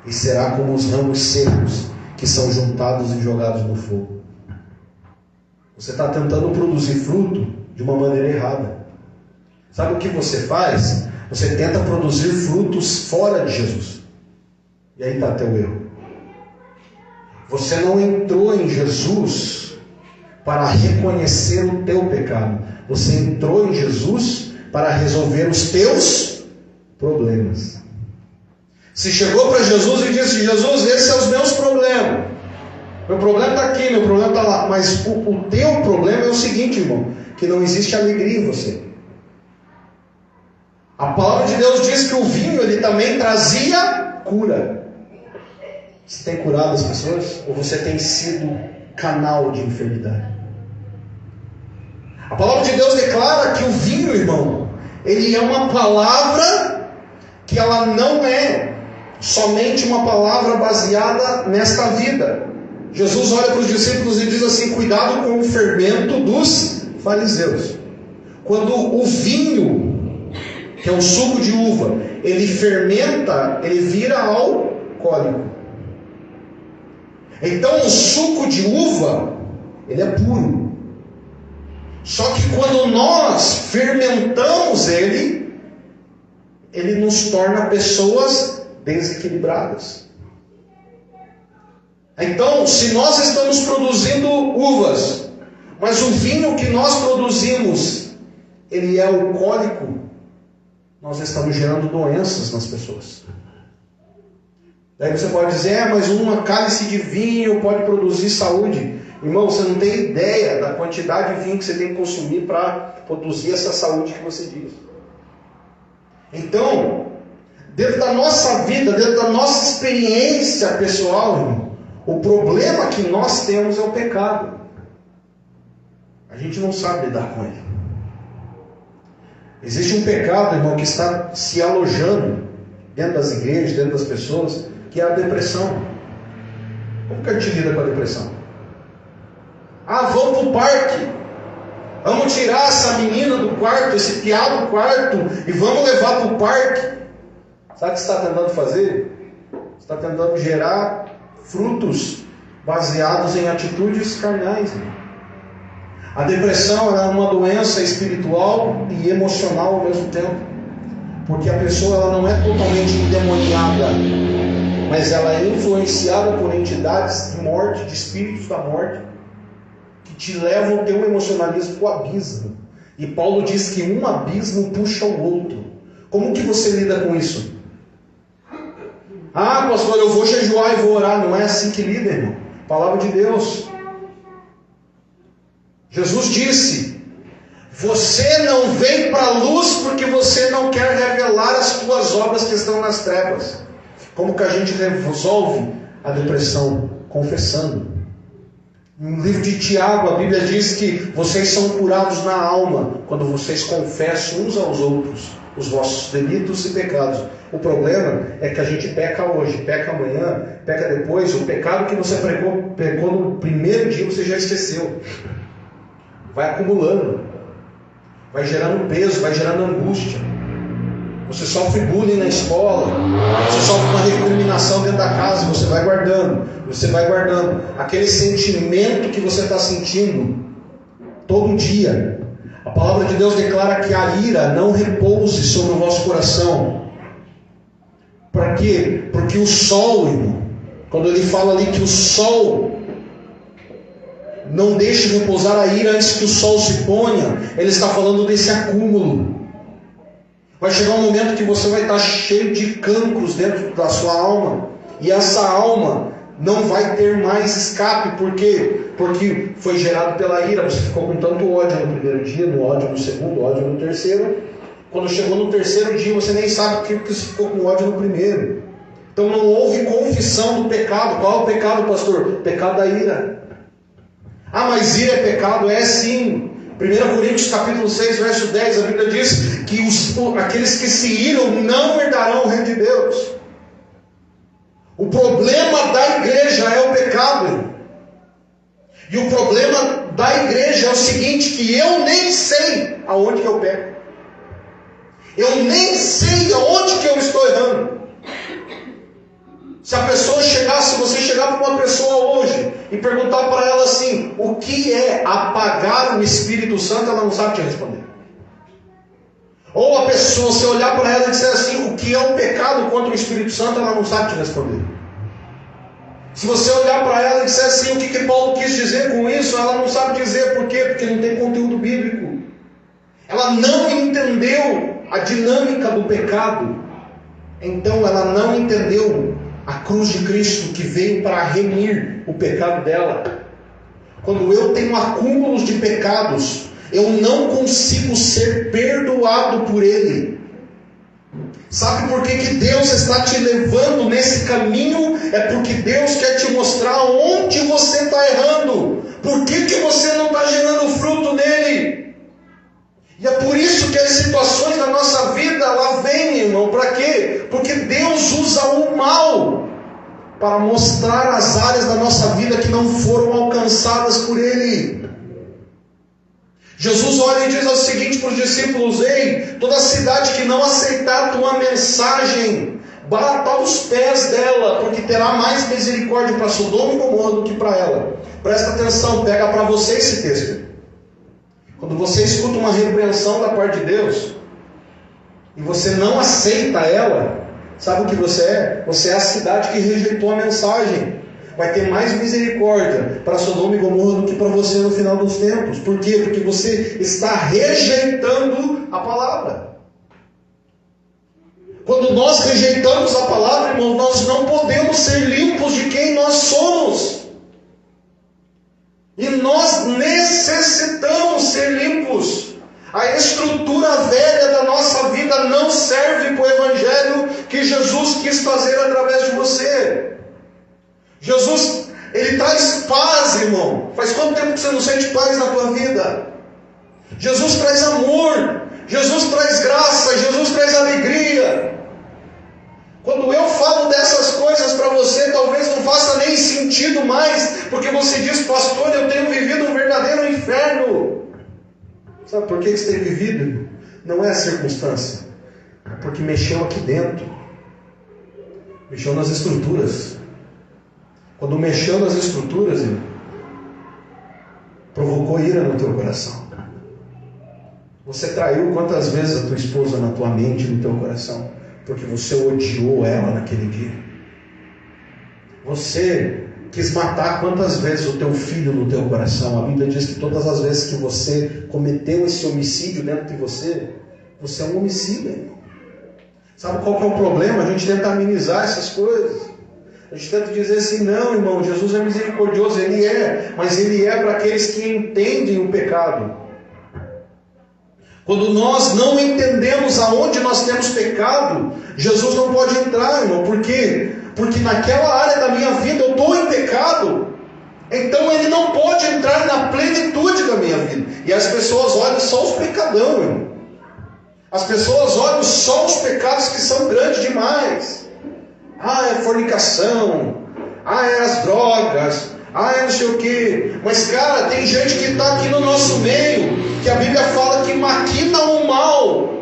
e será como os ramos secos que são juntados e jogados no fogo. Você está tentando produzir fruto de uma maneira errada. Sabe o que você faz? Você tenta produzir frutos fora de Jesus. E aí está teu erro. Você não entrou em Jesus para reconhecer o teu pecado. Você entrou em Jesus para resolver os teus problemas. Se chegou para Jesus e disse: Jesus, esses são os meus problemas. Meu problema está aqui, meu problema está lá. Mas o teu problema é o seguinte, irmão, que não existe alegria em você. A palavra de Deus diz que o vinho ele também trazia cura. Você tem curado as pessoas? Ou você tem sido canal de enfermidade? A palavra de Deus declara que o vinho, irmão, ele é uma palavra que ela não é somente uma palavra baseada nesta vida. Jesus olha para os discípulos e diz assim: cuidado com o fermento dos fariseus. Quando o vinho, que é o suco de uva, ele fermenta, ele vira alcoólico. Então o suco de uva, ele é puro. Só que quando nós fermentamos ele nos torna pessoas desequilibradas. Então, se nós estamos produzindo uvas, mas o vinho que nós produzimos, ele é alcoólico, nós estamos gerando doenças nas pessoas. Daí você pode dizer: mas uma cálice de vinho pode produzir saúde. Irmão, você não tem ideia da quantidade de vinho que você tem que consumir para produzir essa saúde que você diz. Então, dentro da nossa vida, dentro da nossa experiência pessoal, irmão, o problema que nós temos é o pecado. A gente não sabe lidar com ele. Existe um pecado, irmão, que está se alojando dentro das igrejas, dentro das pessoas, que é a depressão. Como que a gente lida com a depressão? Vamos para o parque. Vamos tirar essa menina do quarto, esse piá do quarto, e vamos levar para o parque. Sabe o que você está tentando fazer? Você está tentando gerar frutos baseados em atitudes carnais. A depressão é uma doença espiritual e emocional ao mesmo tempo. Porque a pessoa ela não é totalmente endemoniada, mas ela é influenciada por entidades de morte, de espíritos da morte, que te levam o teu emocionalismo para o abismo. E Paulo diz que um abismo puxa o outro. Como que você lida com isso? Pastor, eu vou jejuar e vou orar. Não é assim que lida, irmão. Palavra de Deus. Jesus disse: você não vem para a luz porque você não quer revelar as tuas obras que estão nas trevas. Como que a gente resolve a depressão? Confessando. No livro de Tiago, a Bíblia diz que vocês são curados na alma quando vocês confessam uns aos outros os vossos delitos e pecados. O problema é que a gente peca hoje, peca amanhã, peca depois. O pecado que você pecou no primeiro dia, você já esqueceu. Vai acumulando, vai gerando peso, vai gerando angústia. Você sofre bullying na escola, você sofre uma recriminação dentro da casa, você vai guardando. Aquele sentimento que você está sentindo todo dia. A palavra de Deus declara que a ira não repouse sobre o vosso coração. Para quê? Porque o sol, irmão, quando ele fala ali que o sol não deixe repousar a ira antes que o sol se ponha, ele está falando desse acúmulo. Vai chegar um momento que você vai estar cheio de cancros dentro da sua alma, e essa alma não vai ter mais escape. Por quê? Porque foi gerado pela ira. Você ficou com tanto ódio no primeiro dia, no ódio no segundo, ódio no terceiro. Quando chegou no terceiro dia, você nem sabe porque você ficou com ódio no primeiro. Então não houve confissão do pecado. Qual é o pecado, pastor? O pecado da ira. Mas ira é pecado? É sim. 1 Coríntios capítulo 6, verso 10, a Bíblia diz que aqueles que se iram não herdarão o reino de Deus. O problema da igreja é o pecado, irmão. E o problema da igreja é o seguinte, que eu nem sei aonde que eu peco. Eu nem sei aonde que eu estou errando. Se você chegar para uma pessoa hoje e perguntar para ela assim, o que é apagar o Espírito Santo, ela não sabe te responder. Ou a pessoa, se olhar para ela e disser assim, o que que é o pecado contra o Espírito Santo, ela não sabe te responder. Se você olhar para ela e disser assim, o que Paulo quis dizer com isso, ela não sabe dizer. Por quê? Porque não tem conteúdo bíblico. Ela não entendeu a dinâmica do pecado. Então ela não entendeu a cruz de Cristo que veio para remir o pecado dela. Quando eu tenho acúmulos de pecados, eu não consigo ser perdoado por Ele. Sabe por que Deus está te levando nesse caminho? É porque Deus quer te mostrar onde você está errando. Por que você não está gerando fruto nele? E é por isso que as situações da nossa vida, ela vem, irmão. Para quê? Porque Deus usa o mal para mostrar as áreas da nossa vida que não foram alcançadas por Ele. Jesus olha e diz o seguinte para os discípulos: ei, toda cidade que não aceitar a tua mensagem, bata aos pés dela, porque terá mais misericórdia para Sodoma e Gomorra do que para ela. Presta atenção, pega para você esse texto. Quando você escuta uma repreensão da parte de Deus, e você não aceita ela, sabe o que você é? Você é a cidade que rejeitou a mensagem. Vai ter mais misericórdia para Sodoma e Gomorra do que para você no final dos tempos. Por quê? Porque você está rejeitando a palavra. Quando nós rejeitamos a palavra, irmão, nós não podemos ser limpos de quem nós somos. E nós necessitamos ser limpos. A estrutura velha da nossa vida não serve para o evangelho que Jesus quis fazer através de você. Jesus, Ele traz paz, irmão. Faz quanto tempo que você não sente paz na tua vida? Jesus traz amor, Jesus traz graça, Jesus traz alegria. Quando eu falo dessas coisas para você, talvez não faça nem sentido mais, porque você diz: pastor, eu tenho vivido um verdadeiro inferno. Sabe por que você tem vivido? Não é a circunstância, é porque mexeu aqui dentro, mexeu nas estruturas. Quando mexeu nas estruturas, irmão, provocou ira no teu coração. Você traiu quantas vezes a tua esposa na tua mente, no teu coração? Porque você odiou ela naquele dia. Você quis matar quantas vezes o teu filho no teu coração? A Bíblia diz que todas as vezes que você cometeu esse homicídio dentro de você, você é um homicida, irmão. Sabe qual que é o problema? A gente tenta amenizar essas coisas. A gente tenta dizer assim: não, irmão, Jesus é misericordioso. Ele é, mas Ele é para aqueles que entendem o pecado. Quando nós não entendemos aonde nós temos pecado, Jesus não pode entrar, irmão. Por quê? Porque naquela área da minha vida eu estou em pecado. Então Ele não pode entrar na plenitude da minha vida. E as pessoas olham só os pecadão, irmão. As pessoas olham só os pecados que são grandes demais. Ah, é fornicação. Ah, é as drogas. Ah, é não sei o quê. Mas, cara, tem gente que está aqui no nosso meio, que a Bíblia fala que maquina o mal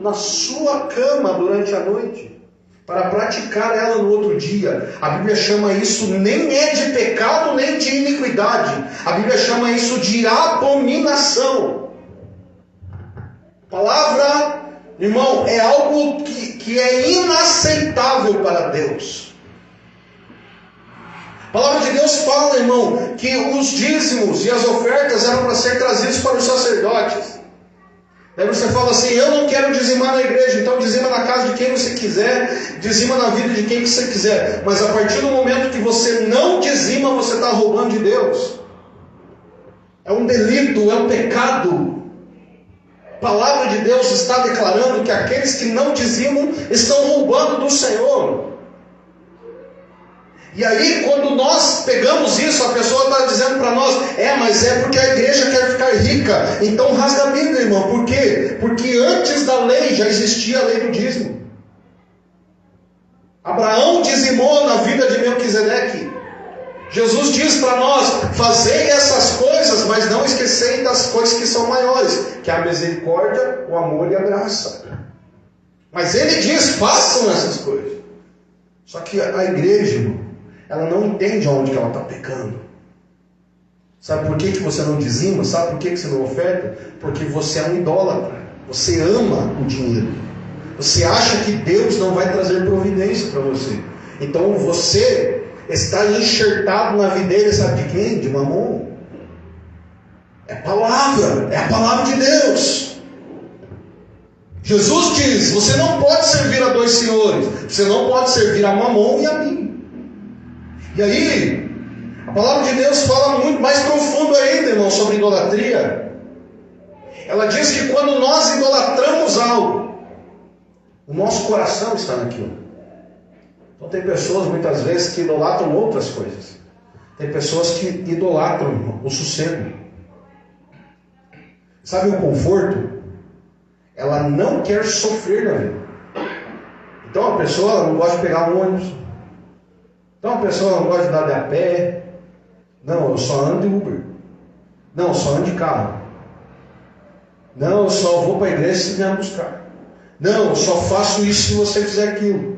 na sua cama durante a noite, para praticar ela no outro dia. A Bíblia chama isso, nem é de pecado, nem de iniquidade. A Bíblia chama isso de abominação. Palavra, irmão, é algo que é inaceitável para Deus. A palavra de Deus fala, irmão, que os dízimos e as ofertas eram para ser trazidos para os sacerdotes. Daí você fala assim: eu não quero dizimar na igreja, então dizima na casa de quem você quiser, dizima na vida de quem você quiser. Mas a partir do momento que você não dizima, você está roubando de Deus. É um delito, é um pecado. A palavra de Deus está declarando que aqueles que não dizimam estão roubando do Senhor. E aí, quando nós pegamos isso, a pessoa está dizendo para nós: mas é porque a igreja quer ficar rica. Então rasga a Bíblia, irmão. Por quê? Porque antes da lei já existia a lei do dízimo. Abraão dizimou na vida de Melquisedeque. Jesus diz para nós: fazei essas coisas, mas não esquecei das coisas que são maiores, que é a misericórdia, o amor e a graça. Mas ele diz: façam essas coisas. Só que a igreja, irmão, ela não entende aonde que ela está pecando. Sabe por que você não dizima? Sabe por que você não oferta? Porque você é um idólatra. Você ama o dinheiro. Você acha que Deus não vai trazer providência para você. Então você está enxertado na videira, sabe de quem? De Mamon. É a palavra de Deus. Jesus diz: você não pode servir a dois senhores. Você não pode servir a Mamon e a mim. E aí, a palavra de Deus fala muito mais profundo ainda, irmão, sobre idolatria. Ela diz que quando nós idolatramos algo, o nosso coração está naquilo. Então tem pessoas muitas vezes que idolatram outras coisas. Tem pessoas que idolatram, irmão, o sossego. Sabe o conforto? Ela não quer sofrer na vida. Então a pessoa não gosta de pegar um ônibus. Então a pessoa não gosta de andar de a pé. Não, eu só ando de Uber. Não, eu só ando de carro. Não, eu só vou para a igreja se vier buscar. Não, eu só faço isso se você fizer aquilo.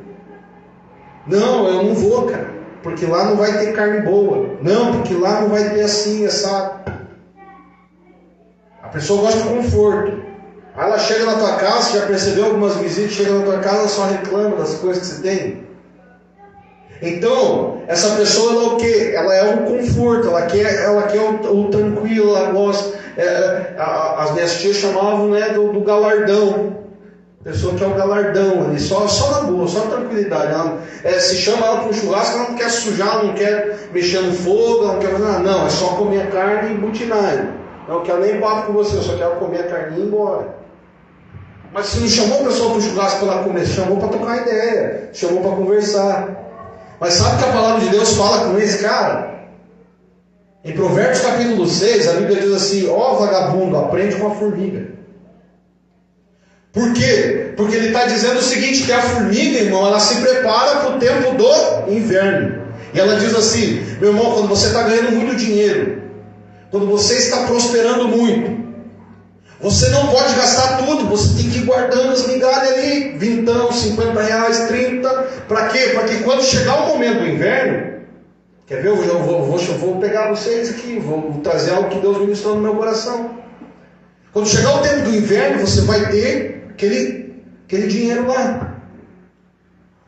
Não, eu não vou, cara, porque lá não vai ter carne boa. Não, porque lá não vai ter assim, assado. A pessoa gosta de conforto. Aí ela chega na tua casa, já percebeu algumas visitas, chega na tua casa, ela só reclama das coisas que você tem. Então, essa pessoa, ela é o quê? Ela é um conforto, ela quer o tranquilo, ela gosta. As minhas tias chamavam, né, do galardão. A pessoa quer o galardão ali, só na boa, só na tranquilidade. Se chama ela para um churrasco, ela não quer sujar, ela não quer mexer no fogo, ela não quer fazer nada. Não, é só comer a carne e butinar. Não quero nem papo com você, eu só quero comer a carne e ir embora. Mas se não chamou a pessoa para o churrasco para ela comer, chamou para trocar ideia, chamou para conversar. Mas sabe que a palavra de Deus fala com esse cara? Em Provérbios capítulo 6, a Bíblia diz assim: ó vagabundo, aprende com a formiga. Por quê? Porque ele está dizendo o seguinte, que a formiga, irmão, ela se prepara para o tempo do inverno. E ela diz assim: meu irmão, quando você está ganhando muito dinheiro, quando você está prosperando muito, você não pode gastar tudo, você tem que ir guardando as migalhas ali, vintão, 50 reais, 30, para quê? Para que quando chegar o momento do inverno, quer ver? Eu vou pegar vocês aqui, vou trazer algo que Deus ministrou no meu coração. Quando chegar o tempo do inverno, você vai ter aquele dinheiro lá.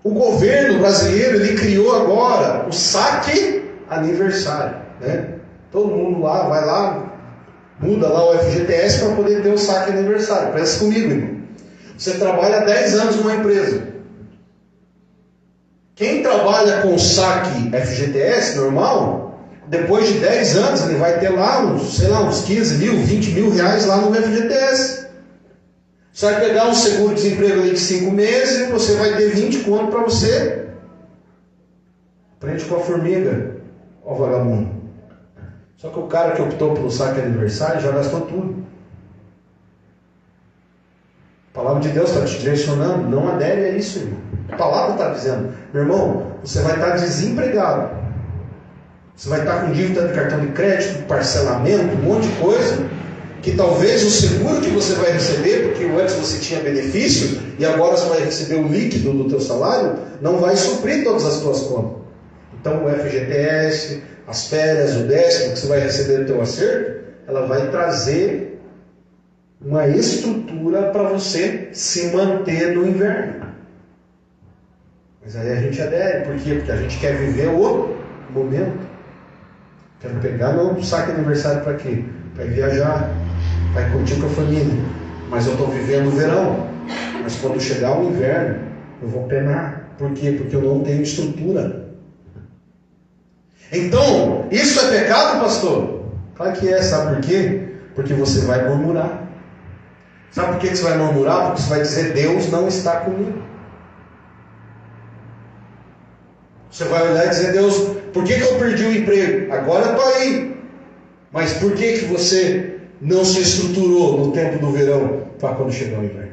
O governo brasileiro, ele criou agora o saque aniversário, né? Todo mundo lá, vai lá, muda lá o FGTS para poder ter o saque aniversário. Pensa comigo, irmão. Você trabalha 10 anos numa empresa. Quem trabalha com saque FGTS normal, depois de 10 anos, ele vai ter lá uns 15 mil, 20 mil reais lá no FGTS. Você vai pegar um seguro-desemprego ali de 5 meses e você vai ter 20 conto para você. Aprende com a formiga, ó vagabundo. Só que o cara que optou pelo saque aniversário já gastou tudo. A palavra de Deus está te direcionando, não adere a isso, irmão. A palavra está dizendo, meu irmão, você vai estar desempregado. Você vai estar com dívida de cartão de crédito, parcelamento, um monte de coisa, que talvez o seguro que você vai receber, porque antes você tinha benefício, e agora você vai receber o líquido do teu salário, não vai suprir todas as tuas contas. Então o FGTS, as férias, o décimo que você vai receber do teu acerto, ela vai trazer uma estrutura para você se manter no inverno. Mas aí a gente adere, por quê? Porque a gente quer viver o momento. Quero pegar meu saque aniversário para quê? Para viajar, para curtir com a família. Mas eu estou vivendo o verão. Mas quando chegar o inverno, eu vou penar. Por quê? Porque eu não tenho estrutura. Então, isso é pecado, pastor? Claro que é, sabe por quê? Porque você vai murmurar. Sabe por que você vai murmurar? Porque você vai dizer, Deus não está comigo. Você vai olhar e dizer, Deus, por que eu perdi o emprego? Agora eu estou aí. Mas por que você não se estruturou no tempo do verão para quando chegar o inverno?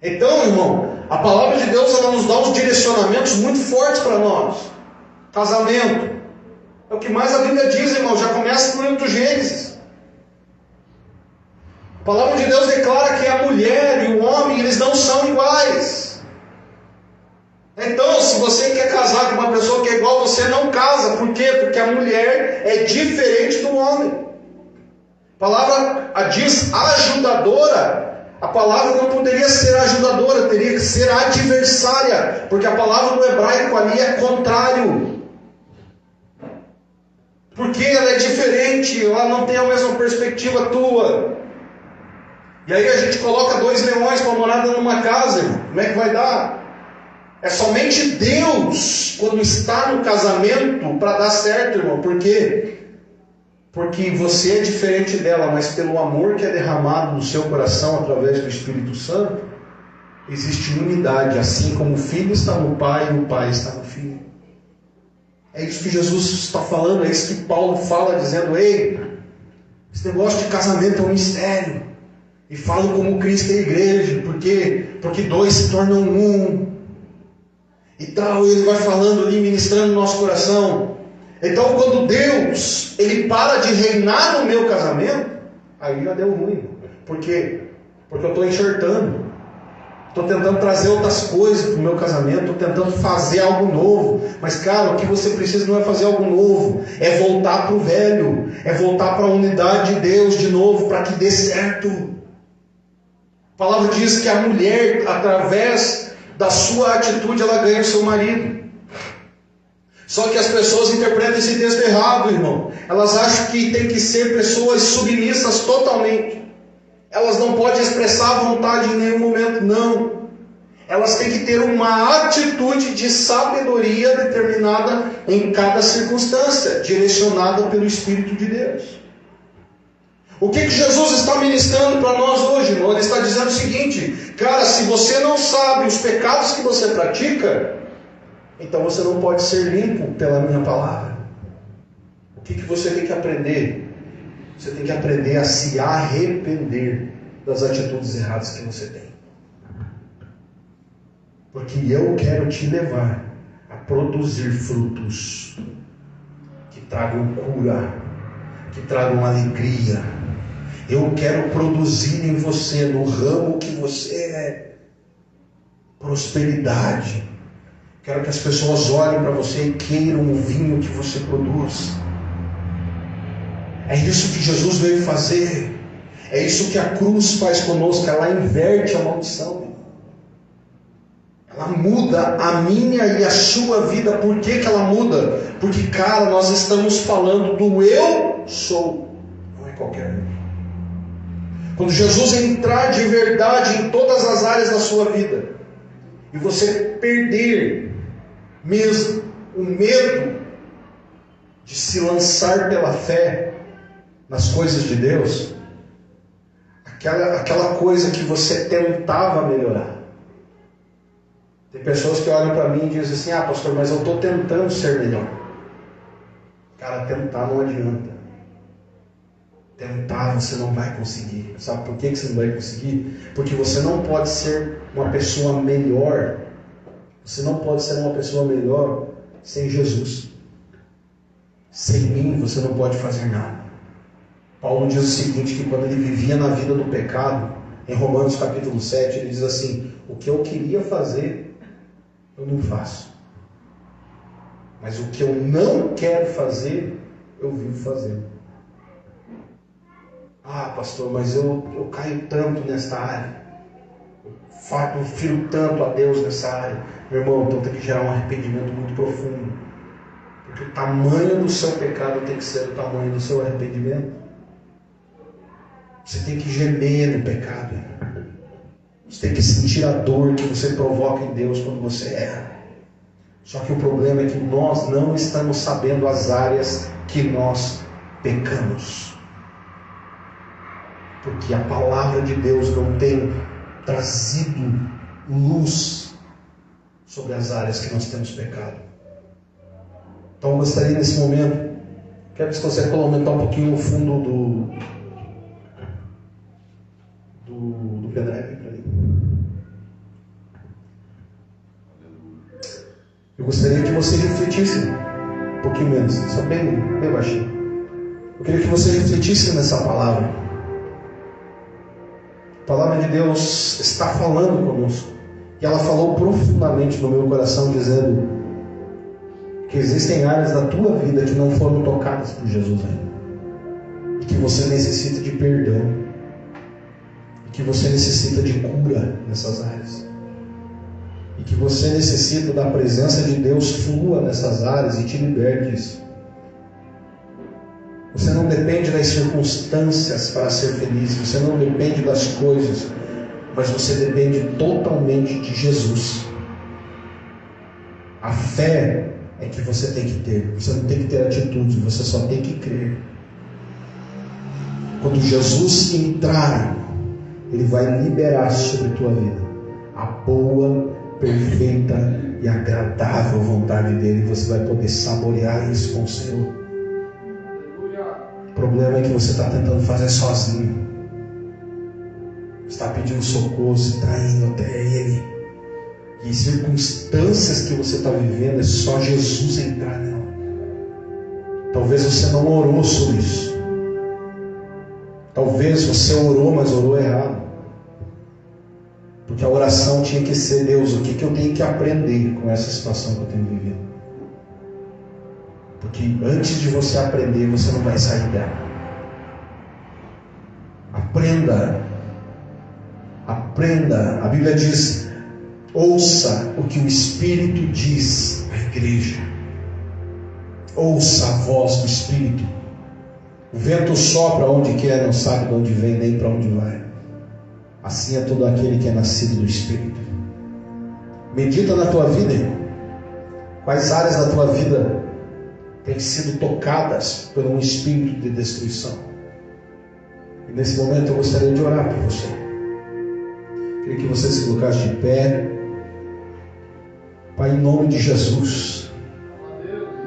Então, irmão, a palavra de Deus ela nos dá uns direcionamentos muito fortes para nós. Casamento. É o que mais a Bíblia diz, irmão. Já começa no livro do Gênesis. A palavra de Deus declara que a mulher e o homem, eles não são iguais. Então, se você quer casar com uma pessoa que é igual, você não casa. Por quê? Porque a mulher é diferente do homem. A palavra diz ajudadora. A palavra não poderia ser ajudadora, teria que ser adversária, porque a palavra no hebraico ali é contrário. Porque ela é diferente, ela não tem a mesma perspectiva tua. E aí a gente coloca 2 leões para morar dentro de uma casa, irmão. Como é que vai dar? É somente Deus, quando está no casamento, para dar certo, irmão. Por quê? Porque você é diferente dela, mas pelo amor que é derramado no seu coração através do Espírito Santo, existe unidade, assim como o Filho está no Pai e o Pai está no Filho. É isso que Jesus está falando, é isso que Paulo fala, dizendo: ei, esse negócio de casamento é um mistério. E falo como Cristo é a igreja, porque 2 se tornam um. E tal, ele vai falando ali, ministrando no nosso coração. Então, quando Deus, Ele para de reinar no meu casamento, aí já deu ruim. Por quê? Porque eu estou enxertando. Estou tentando trazer outras coisas para o meu casamento, estou tentando fazer algo novo. Mas, cara, o que você precisa não é fazer algo novo, é voltar para o velho, é voltar para a unidade de Deus de novo, para que dê certo. A palavra diz que a mulher, através da sua atitude, ela ganha o seu marido. Só que as pessoas interpretam esse texto errado, irmão. Elas acham que tem que ser pessoas submissas totalmente. Elas não podem expressar vontade em nenhum momento, não. Elas têm que ter uma atitude de sabedoria determinada em cada circunstância, direcionada pelo Espírito de Deus. O que Jesus está ministrando para nós hoje, irmão? Ele está dizendo o seguinte: cara, se você não sabe os pecados que você pratica, então você não pode ser limpo pela minha palavra. O que você tem que aprender? Você tem que aprender a se arrepender das atitudes erradas que você tem. Porque eu quero te levar a produzir frutos que tragam cura, que tragam alegria. Eu quero produzir em você, no ramo que você é, prosperidade. Quero que as pessoas olhem para você e queiram o vinho que você produz. É isso que Jesus veio fazer. É isso que a cruz faz conosco. Ela inverte a maldição. Ela muda a minha e a sua vida. Por que ela muda? Porque, cara, nós estamos falando do eu sou. Não é qualquer um. Quando Jesus entrar de verdade em todas as áreas da sua vida, e você perder mesmo o medo de se lançar pela fé nas coisas de Deus, aquela coisa que você tentava melhorar. Tem pessoas que olham para mim e dizem assim: ah, pastor, mas eu estou tentando ser melhor. Cara, tentar não adianta. Tentar você não vai conseguir. Sabe por que você não vai conseguir? Porque você não pode ser uma pessoa melhor. Você não pode ser uma pessoa melhor sem Jesus. Sem mim você não pode fazer nada. Paulo diz o seguinte, que quando ele vivia na vida do pecado, em Romanos capítulo 7, ele diz assim: o que eu queria fazer, eu não faço. Mas o que eu não quero fazer, eu vivo fazendo. Ah, pastor, mas eu caio tanto nesta área. Eu firo tanto a Deus nessa área. Meu irmão, então tem que gerar um arrependimento muito profundo. Porque o tamanho do seu pecado tem que ser o tamanho do seu arrependimento. Você tem que gemer no pecado. Você tem que sentir a dor que você provoca em Deus quando você erra. Só que o problema é que nós não estamos sabendo as áreas que nós pecamos. Porque a palavra de Deus não tem trazido luz sobre as áreas que nós temos pecado. Então eu gostaria nesse momento, quero que você aumentar um pouquinho o fundo do pendrive para mim. Eu gostaria que você refletisse um pouquinho menos, só bem baixinho. Eu queria que você refletisse nessa palavra. A palavra de Deus está falando conosco. E ela falou profundamente no meu coração, dizendo que existem áreas da tua vida que não foram tocadas por Jesus ainda. E que você necessita de perdão. E que você necessita de cura nessas áreas. E que você necessita da presença de Deus flua nessas áreas e te liberte disso. Você não depende das circunstâncias para ser feliz. Você não depende das coisas. Mas você depende totalmente de Jesus. A fé é que você tem que ter. Você não tem que ter atitude. Você só tem que crer. Quando Jesus entrar, Ele vai liberar sobre a tua vida a boa, perfeita e agradável vontade dEle. E você vai poder saborear isso com o Senhor. O problema é que você está tentando fazer sozinho. Você está pedindo socorro, você está indo até Ele. E as circunstâncias que você está vivendo, é só Jesus entrar nela. Talvez você não orou sobre isso. Talvez você orou, mas orou errado. Porque a oração tinha que ser: Deus, o que eu tenho que aprender com essa situação que eu tenho vivido? Porque antes de você aprender, você não vai sair dela. Aprenda. Aprenda. A Bíblia diz: ouça o que o Espírito diz à igreja. Ouça a voz do Espírito. O vento sopra onde quer, não sabe de onde vem nem para onde vai. Assim é todo aquele que é nascido do Espírito. Medita na tua vida, irmão. Quais áreas da tua vida têm sido tocadas por um espírito de destruição? E nesse momento eu gostaria de orar por você. Queria que você se colocasse de pé. Pai, em nome de Jesus,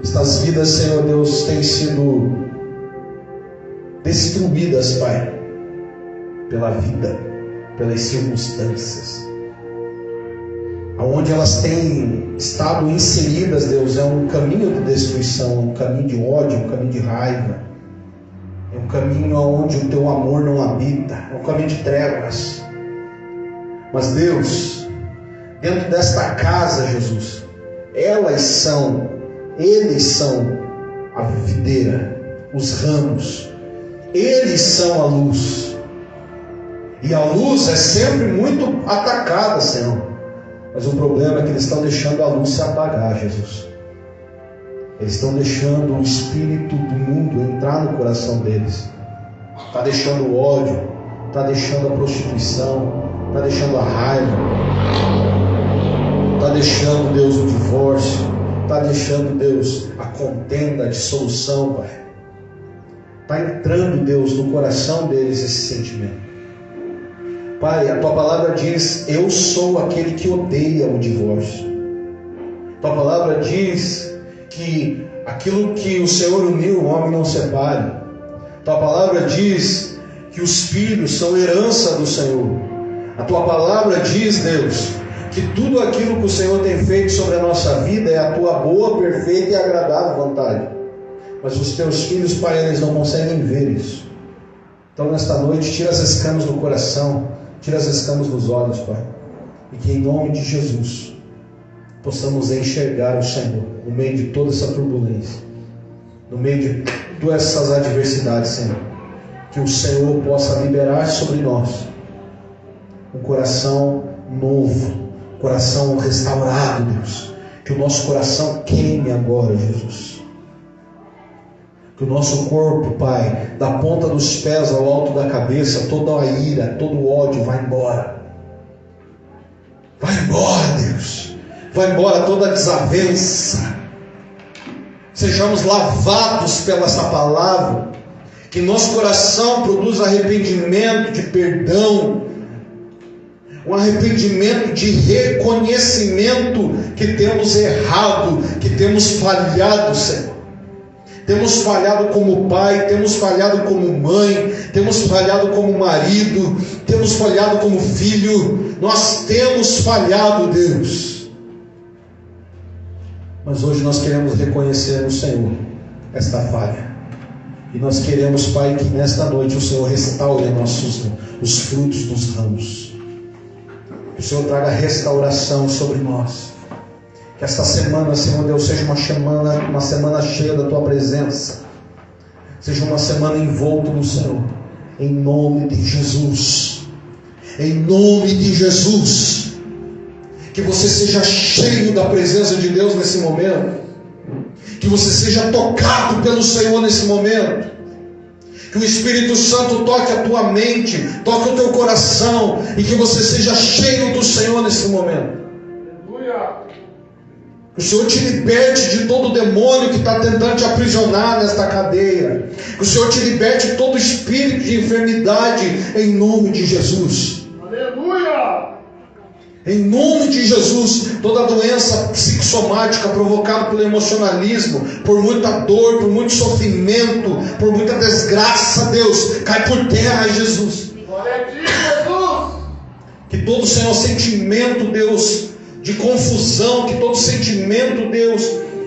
estas vidas, Senhor Deus, têm sido destruídas, Pai, pela vida, pelas circunstâncias. Aonde elas têm estado inseridas, Deus, é um caminho de destruição, um caminho de ódio, um caminho de raiva, é um caminho onde o teu amor não habita, é um caminho de trevas. Mas Deus, dentro desta casa, Jesus, eles são a videira, os ramos, eles são a luz. E a luz é sempre muito atacada, Senhor. Mas o problema é que eles estão deixando a luz se apagar, Jesus. Eles estão deixando o espírito do mundo entrar no coração deles. Está deixando o ódio, está deixando a prostituição, está deixando a raiva, está deixando, Deus, o divórcio, está deixando, Deus, a contenda, a dissolução, Pai. Está entrando, Deus, no coração deles esse sentimento. Pai, a Tua palavra diz: eu sou aquele que odeia o divórcio. Tua palavra diz que aquilo que o Senhor uniu, o homem não separe. Tua palavra diz que os filhos são herança do Senhor. A Tua palavra diz, Deus, que tudo aquilo que o Senhor tem feito sobre a nossa vida é a Tua boa, perfeita e agradável vontade. Mas os Teus filhos, Pai, eles não conseguem ver isso. Então, nesta noite, tira as escamas do coração, tira as escamas dos olhos, Pai. E que em nome de Jesus possamos enxergar o Senhor no meio de toda essa turbulência, no meio de todas essas adversidades, Senhor. Que o Senhor possa liberar sobre nós um coração novo, coração restaurado, Deus. Que o nosso coração queime agora, Jesus. Que o nosso corpo, Pai, da ponta dos pés ao alto da cabeça, toda a ira, todo o ódio vai embora. Vai embora, Deus. Vai embora toda a desavença. Sejamos lavados pela essa palavra. Que nosso coração produza arrependimento de perdão. Um arrependimento de reconhecimento que temos errado, que temos falhado, Senhor. Temos falhado como pai, temos falhado como mãe, temos falhado como marido, temos falhado como filho. Nós temos falhado, Deus. Mas hoje nós queremos reconhecer no Senhor esta falha. E nós queremos, Pai, que nesta noite o Senhor restaure os frutos dos ramos. Que o Senhor traga restauração sobre nós. Que esta semana, Senhor Deus, seja uma semana cheia da Tua presença. Seja uma semana envolta no Senhor. Em nome de Jesus. Em nome de Jesus, que você seja cheio da presença de Deus nesse momento, que você seja tocado pelo Senhor nesse momento, que o Espírito Santo toque a tua mente, toque o teu coração, e que você seja cheio do Senhor nesse momento. Que o Senhor te liberte de todo demônio que está tentando te aprisionar nesta cadeia. Que o Senhor te liberte de todo espírito de enfermidade, em nome de Jesus. Aleluia! Em nome de Jesus, toda doença psicossomática provocada pelo emocionalismo, por muita dor, por muito sofrimento, por muita desgraça, Deus, cai por terra, Jesus. Glória a ti, Jesus! Que todo, Senhor, sentimento, Deus, de confusão, que todo sentimento, Deus,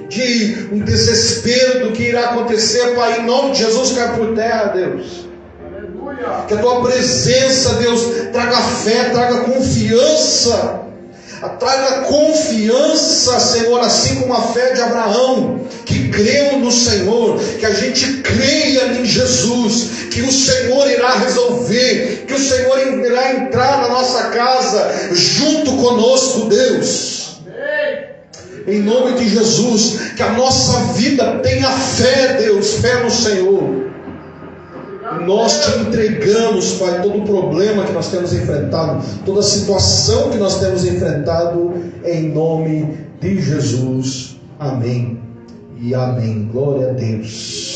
de um desespero do que irá acontecer, Pai, em nome de Jesus, cai por terra, Deus. Que a tua presença, Deus, traga fé, traga confiança. Traga confiança, Senhor, assim como a fé de Abraão, que creu no Senhor. Que a gente creia em Jesus, que o Senhor irá resolver, que o Senhor irá entrar na nossa casa junto conosco, Deus. Em nome de Jesus, que a nossa vida tenha fé, Deus, fé no Senhor. Nós te entregamos, Pai, todo o problema que nós temos enfrentado, toda a situação que nós temos enfrentado, em nome de Jesus. Amém e amém. Glória a Deus.